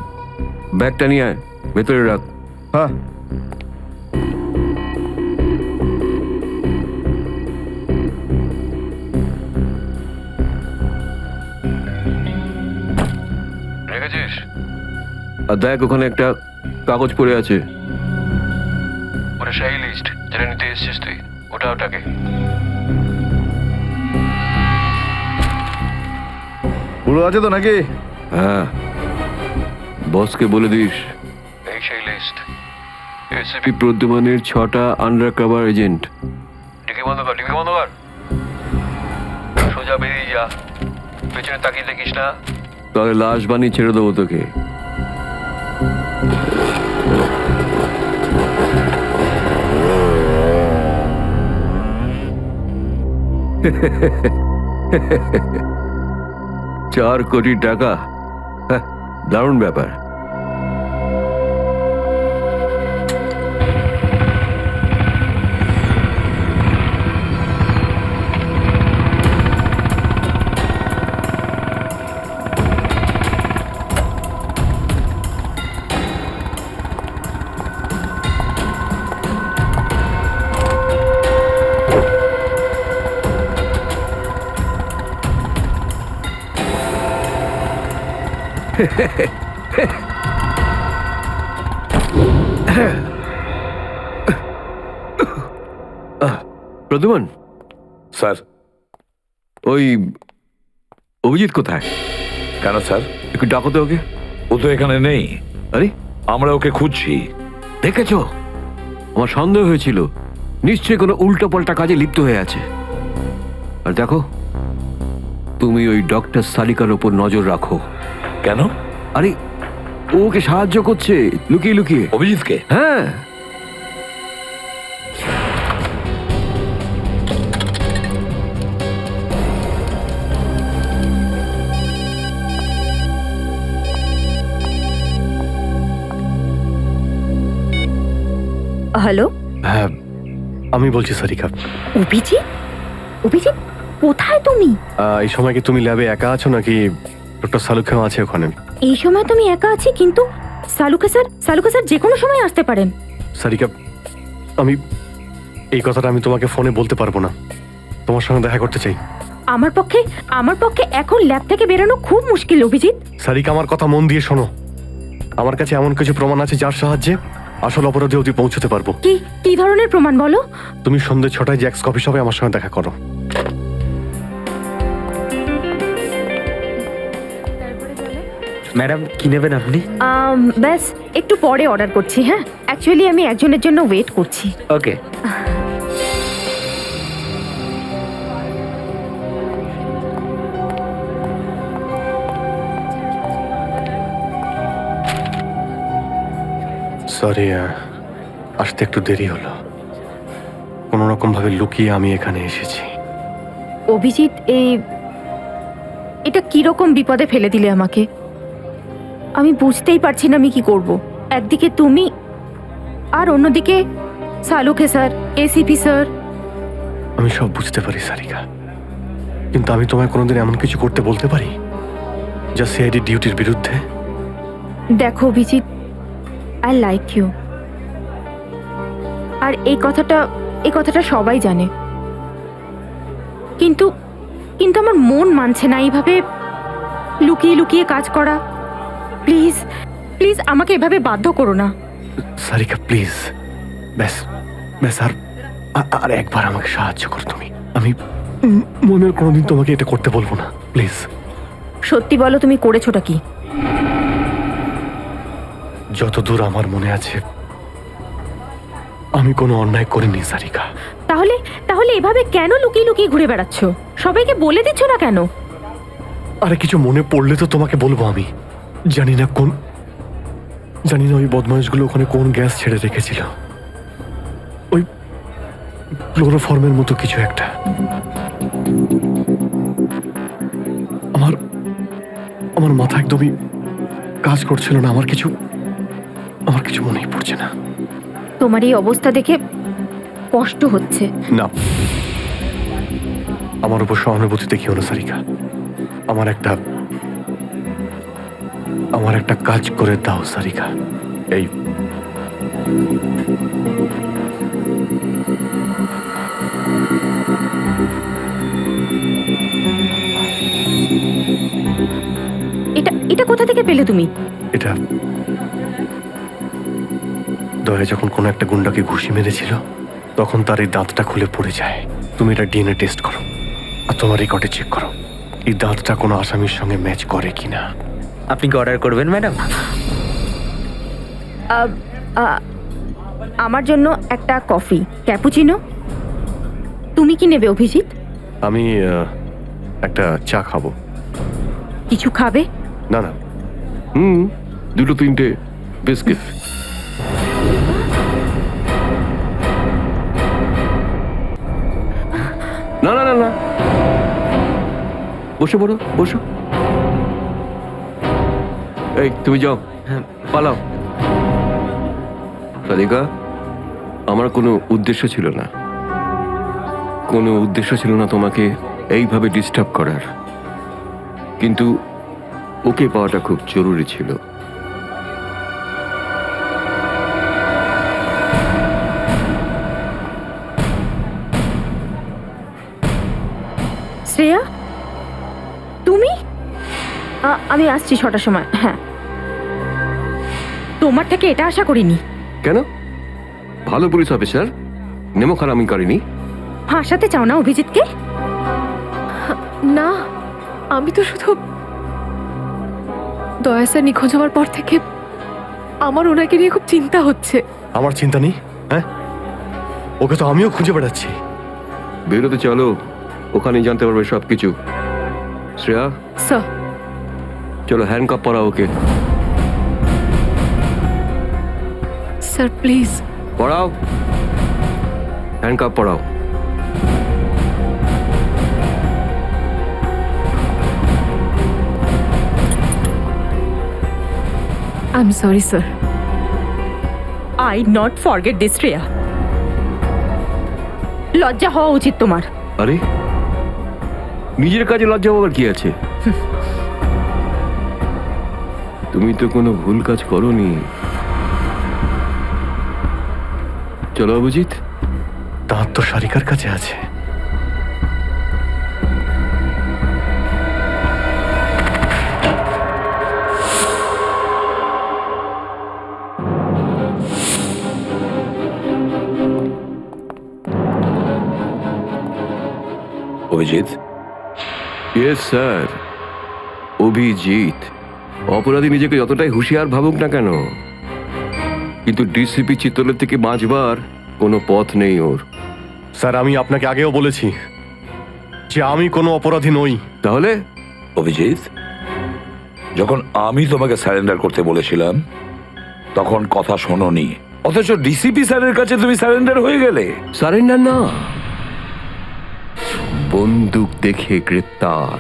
ব্যাগটা নিয়ে আয়, ভেতরে রাখ। হ্যাঁ রেখেছিস? আর দেখ ওখানে একটা কাগজ পড়ে আছে, ওটা সেই লিস্ট যেটা নিতে এসেছিস তুই। ওটাকে পুরো আছে তো নাকি? হ্যাঁ বসকে বলে দিস এই সেই লিস্ট। এসিপি প্রদ্যুমানের 6টা আন্ডার কভার এজেন্ট। ডিকি বন্ধ কর, ডিকি বন্ধ কর। সোজা বেরিয়ে যা, পেছনে তাকিয়ে দেখিস না, তাহলে লাশ বানিয়ে ছেড়ে দেবো তোকে। $4 কোটি, হ্যাঁ, দারুণ ব্যাপার। প্রদ্যুমন স্যার, ওই অভিজিৎ কোথায়? কেন স্যার? একটু ডাকো তো ওকে। ও তো এখানে নেই। আরে, আমরা ওকে খুঁজছি। দেখেছো, আমার সন্দেহ হয়েছিল নিশ্চয়ই কোনো উল্টো পাল্টা কাজে লিপ্ত হয়ে আছে। আর দেখো, তুমি ওই ডক্টর সালিকার ওপর নজর রাখো। কেন? আরে, ও ওকে সাহায্য করছে লুকিয়ে লুকিয়ে। অভিজিৎকে? হ্যাঁ। হ্যালো, হ্যাঁ, আমি বলছি সারিকা। অভিজিৎ? অভিজিৎ, কোথায় তুমি? এই সময় কি তুমি ল্যাবে একা আছো নাকি ডক্টর সালুখাও আছে ওখানে? এই সময় তুমি একা আছি, কিন্তু সালুকা স্যার যে কোনো সময় আসতে পারেন। সারিকা, আমি এই কথাটা আমি তোমাকে ফোনে বলতে পারবো না। তোমার সঙ্গে দেখা করতে চাই। আমার পক্ষে এখন ল্যাব থেকে বেরোনো খুব মুশকিল অভিজিৎ। সারিকা, আমার কথা মন দিয়ে শোনো। আমার কাছে এমন কিছু প্রমাণ আছে যার সাহায্যে আসল অপরাধী অবধি পৌঁছতে পারবো। কি ধরনের প্রমাণ বলো? তুমি সন্ধ্যে 6টায় জ্যাক্স কফি শপে আমার সঙ্গে দেখা করো। ম্যাডাম, কি নেবেন আপনি? ব্যাস একটু পরে অর্ডার করছি। হ্যাঁ, অ্যাকচুয়ালি আমি একজনের জন্য ওয়েট করছি। ওকে। সরি, আসতে একটু দেরি হলো। কোনো রকম ভাবে লুকিয়ে আমি এখানে এসেছি। অভিজিৎ, এটা কিরকম বিপদে ফেলে দিলে আমাকে। আমি বুঝতেই পারছি না আমি কি করব। একদিকে তুমি আর অন্যদিকে সালুকে স্যার, এসিপি স্যার। আমি সব বুঝতে পারি সারিকা, কিন্তু আমি তোমায় কোনোদিন এমন কিছু করতে বলতে পারি যা সিআইডি ডিউটির বিরুদ্ধে? দেখো অভিজিৎ, আই লাইক ইউ। আর এই কথাটা সবাই জানে, কিন্তু আমার মন মানছে না এইভাবে লুকিয়ে লুকিয়ে কাজ করা। প্লিজ প্লিজ আমাকে এভাবে বাধ্য করো না। সারিকা প্লিজ, ব্যাস আর একবার আমাকে সাহায্য করো তুমি। আমি মনের কোনোদিন তোমাকে এটা করতে বলবো না, প্লিজ। সত্যি বলো, তুমি করেছোটা কি? যতদূর আমার মনে আছে আমি কোনো অন্যায় করিনি সারিকা। তাহলে এভাবে কেন লুকিয়ে লুকিয়ে ঘুরে বেড়াচ্ছ? সবাইকে বলে দিচ্ছ না কেন? আরে কিছু মনে পড়লে তো তোমাকে বলবো। আমি জানি না ওই বদমাইশগুলো ওখানে কোন গ্যাস ছেড়ে রেখেছিল। ওই ক্লোরোফর্মের মতো কিছু একটা। আমার মাথা একদমই কাজ করছিল না। আমার কিছু মনেই পড়ছে না। তোমার এই অবস্থা দেখে কষ্ট হচ্ছে। না, আমার উপর সহানুভূতি দেখিও না সারিকা। আমার একটা কাজ করে দাও সারিকা। এই এটা কোথা থেকে পেলে তুমি? এটা দয়া যখন কোনো একটা গুন্ডাকে ঘুষি মেরেছিল তখন তার এই দাঁতটা খুলে পড়ে যায়। তুমি এটা ডিএনএ টেস্ট করো আর তোমার রেকর্ডে চেক করো এই দাঁতটা কোনো আসামির সঙ্গে ম্যাচ করে কিনা। আপনি কি অর্ডার করবেন ম্যাডাম? আমার জন্য একটা কফি ক্যাপুচিনো। তুমি কি নেবে অভিজিৎ? আমি একটা চা খাবো। কিছু খাবে? না না, দুটো তিনটে বিস্কিট। না না না না, বসে পড়ো, বসো। এই তুমি যাও, পালাও। রাধিকা, আমার কোনো উদ্দেশ্য ছিল না, কোনো উদ্দেশ্য ছিল না তোমাকে এইভাবে ডিস্টার্ব করার, কিন্তু ওকে পাওয়াটা খুব জরুরি ছিল। শ্রেয়া, তুমি? আমি আসছি 6টার সময়। হ্যাঁ, তোমার থেকে এটা আশা করিনি। কেন? ভালো পুলিশ অফিসার, নেমো খারামি করেনি। ফাঁসাতে চাও না অভিজিৎকে? না, আমি তো শুধু দয়া স্যার নিখোঁজ হওয়ার পর থেকে আমার ওনাকে নিয়ে খুব চিন্তা হচ্ছে। আমার চিন্তা নেই, হ্যাঁ? ওকে তো আমিও খুঁজে বেড়াচ্ছি। বেরোতে চলো, ওখানেই জানতে পারবে সব কিছু। শ্রেয়া, স্যার। চলো হ্যান্ডকাপ পরাও ওকে। Sir please. পড়াও, হ্যান্ডকাপ পড়াও। I am sorry sir. I not forget this Shreya. লজ্জা হওয়া উচিত তোমার। আরে, নিজের কাজে লজ্জা পাওয়ার কি আছে? তুমি তো কোনো ভুল কাজ করোনি। চলো অভিজিৎ। দাঁত তো সারিকার কাছে আছে। অভিজিৎ? Yes sir, Abhijeet. অপরাধী নিজেকে যতটাই হুঁশিয়ার ভাবুক না কেন, কিন্তু ডিসিপি চিত্তলের থেকে বাঁচবার কোনো পথ নেই ওর। স্যার, আমি আপনাকে আগেও বলেছি যে আমি কোনো অপরাধী নই। তাহলে? অভিজিৎ, যখন আমি তোমাকে সারেন্ডার করতে বলেছিলাম তখন কথা শোনোনি, অথচ ডিসিপি স্যারের কাছে তুমি সারেন্ডার হয়ে গেলে। সারেন্ডার না, বন্দুক দেখে গ্রেপ্তার।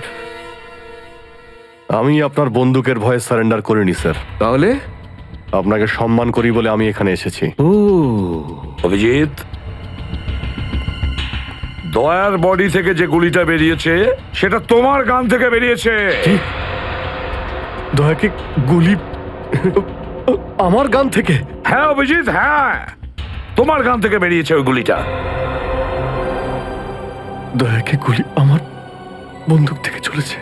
আমি আপনার বন্দুকের ভয়ে সারেন্ডার করিনি স্যার। তাহলে? আপনাকে সম্মান করি বলে আমি এখানে এসেছি। ও অভিজিৎ, দয়ার বডি থেকে যে গুলিটা বেরিয়েছে সেটা তোমার গান থেকে বেরিয়েছে। দয়াকে গুলি আমার গান থেকে? হ্যাঁ অভিজিৎ, হ্যাঁ, তোমার গান থেকে বেরিয়েছে ওই গুলিটা। দয়াকে গুলি আমার বন্দুক থেকে চলেছে?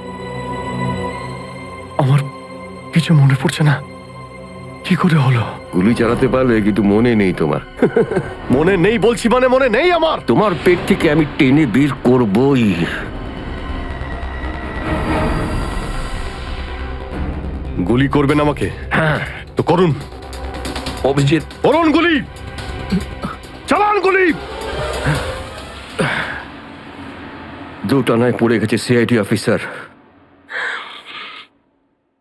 আমার কিছু মনে পড়ছে না, কি করে হলো? গুলি চালাতে পারলে, কিন্তু মনে নেই তোমার। মনে নেই বলছি মানে মনে নেই আমার। তোমার পেট থেকে আমি টেনে বের করবই। গুলি করবেন আমাকে? হ্যাঁ তো করুন অভিজিৎ, করুন গুলি, চালান গুলি। দুটানায় পড়ে গেছে সিআইডি অফিসার।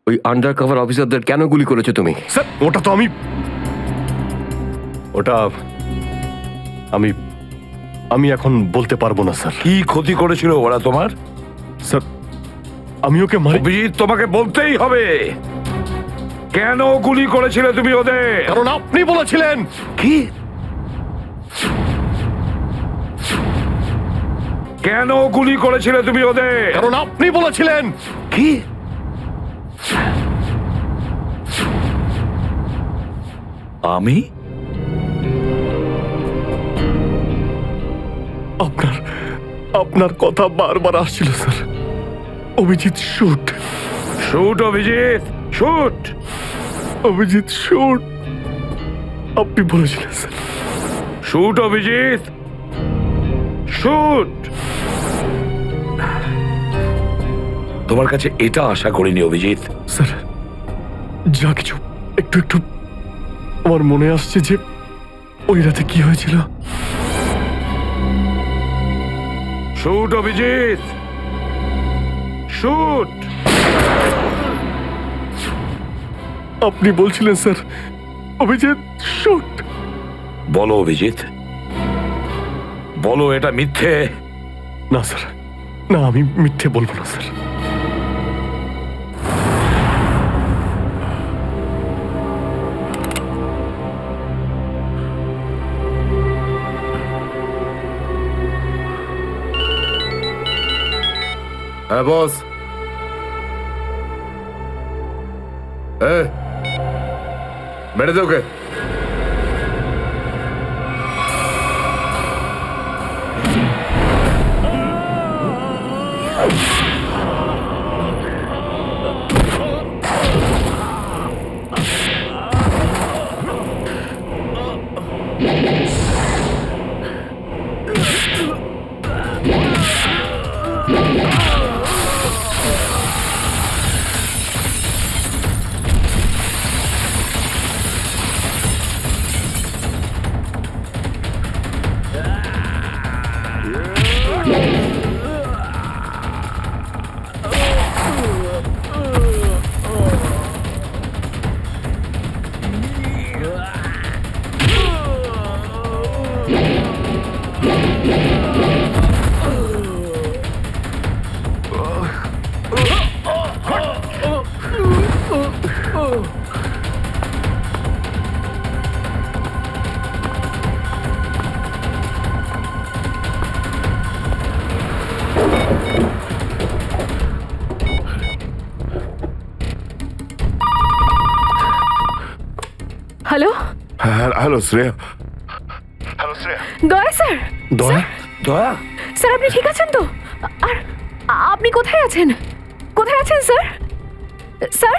ওই আন্ডার কভার অফিসারদের কেন গুলি করেছো তুমি? স্যার, ওটা তো আমি এখন বলতে পারবো না স্যার। কি ক্ষতি করেছিল ওরা তোমার? স্যার, আমি ওকে মারি। অভিজিৎ, তোমাকে বলতেই হবে কেন গুলি করেছিলে তুমি ওদের। কারণ আপনি বলেছিলেন। কি? কেন গুলি করেছিলে তুমি ওদের? কারণ আপনি বলেছিলেন। কি? আমি? আপনার কথা বারবার আসছিল sir. Abhijit shoot. Shoot Abhijeet, shoot. Abhijeet shoot, আপনি বলেছিলেন স্যার। Shoot Abhijeet, shoot. তোমার কাছে এটা আশা করিনি অভিজিৎ। স্যার, যা কিছু একটু একটু আমার মনে আসছে যে ওই রাতে কি হয়েছিল। Shoot Abhijeet, shoot. আপনি বলছিলেন স্যার অভিজিৎ শুট। বলো অভিজিৎ, বলো এটা মিথ্যে। না স্যার, না আমি মিথ্যে বলবো না স্যার। হ্যাঁ বস। মেরে দে ওকে। Hello, hello Shreya. Daya sir. দয়া? দয়া, স্যার আপনি ঠিক আছেন তো? আর আপনি কোথায় আছেন? কোথায় আছেন স্যার? স্যার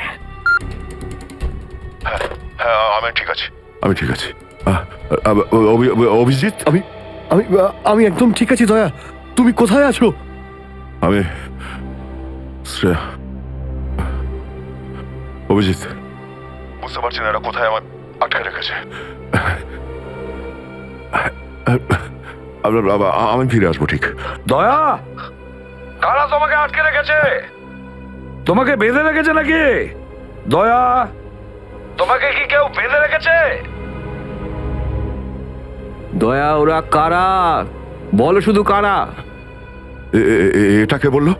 হ্যাঁ আমি ঠিক আছি, আমি ঠিক আছি। অভিজিৎ, আমি আমি আমি একদম ঠিক আছি দয়া। তুমি কোথায় আছো? আমি শ্রেয়া। অভিজিৎ, বুঝতে পারছি না এরা কোথায় আমার আটকে রেখেছে। আমি ফিরে আসবো ঠিক। দয়া, কারা তোমাকে আটকে রেখেছে? তোমাকে বেঁধে রেখেছে নাকি? দয়া, তোমাকে কি কেউ বেঁধে রেখেছে? দয়া ওরা কারা? বলো শুধু কারা? এটাকে বললো?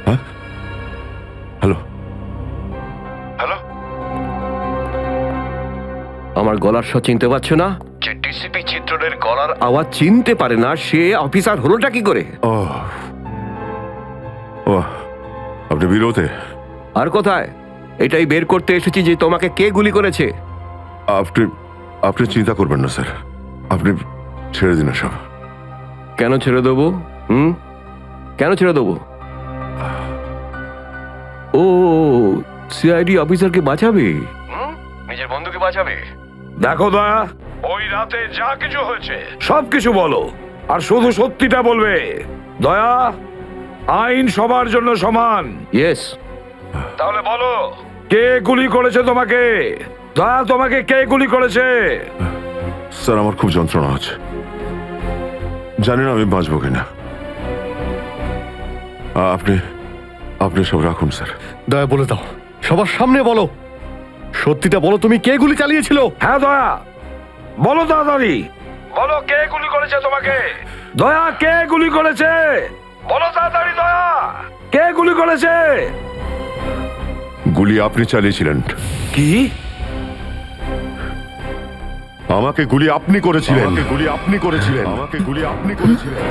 হ্যাঁ, হ্যালো হ্যালো, আমার গলার স্বর চিনতে পারছো না? যে ডিসিপি চিত্রের গলার আওয়াজ চিনতে পারে না সে অফিসার হলোটা কি করে? ও ও, আপনি বিরোধে? আর কোথায়? এটাই বের করতে এসেছি যে তোমাকে কে গুলি করেছে। আপনি আপনি চিন্তা করবেন না স্যার, আপনি ছেড়ে দিন সব। কেন ছেড়ে দেবো? কেন ছেড়ে দেবো? ও সিআইডি অফিসারকে বাঁচাবে, নিজের বন্ধুকে বাঁচাবে। দেখো দয়া, ওই রাতে যা কিছু হয়েছে সব কিছু বলো, আর শুধু সত্যিটা বলবে। দয়া, আইন সবার জন্য সমান। ইয়েস। তাহলে বলো, কে গুলি করেছে তোমাকে? দয়া, তোমাকে কে গুলি করেছে? স্যার আমার খুব যন্ত্রণা হচ্ছে, জানি না আমি বাঁচবো কিনা। আপনি আপনি সব রাখুন স্যার। দয়া বলে দাও, সবার সামনে বলো, সত্যিটা বলো, তুমি কে গুলি চালিয়েছিল? হ্যাঁ দয়া, বলো তাড়াতাড়ি, বলো কে গুলি করেছে তোমাকে? দয়া, কে গুলি করেছে? বলো তাড়াতাড়ি দয়া, কে গুলি করেছে? গুলি আপনি চালিয়েছিলেন। কি? আমাকে গুলি আপনি করেছিলেন। আমাকে গুলি আপনি করেছিলেন। আমাকে গুলি আপনি করেছিলেন।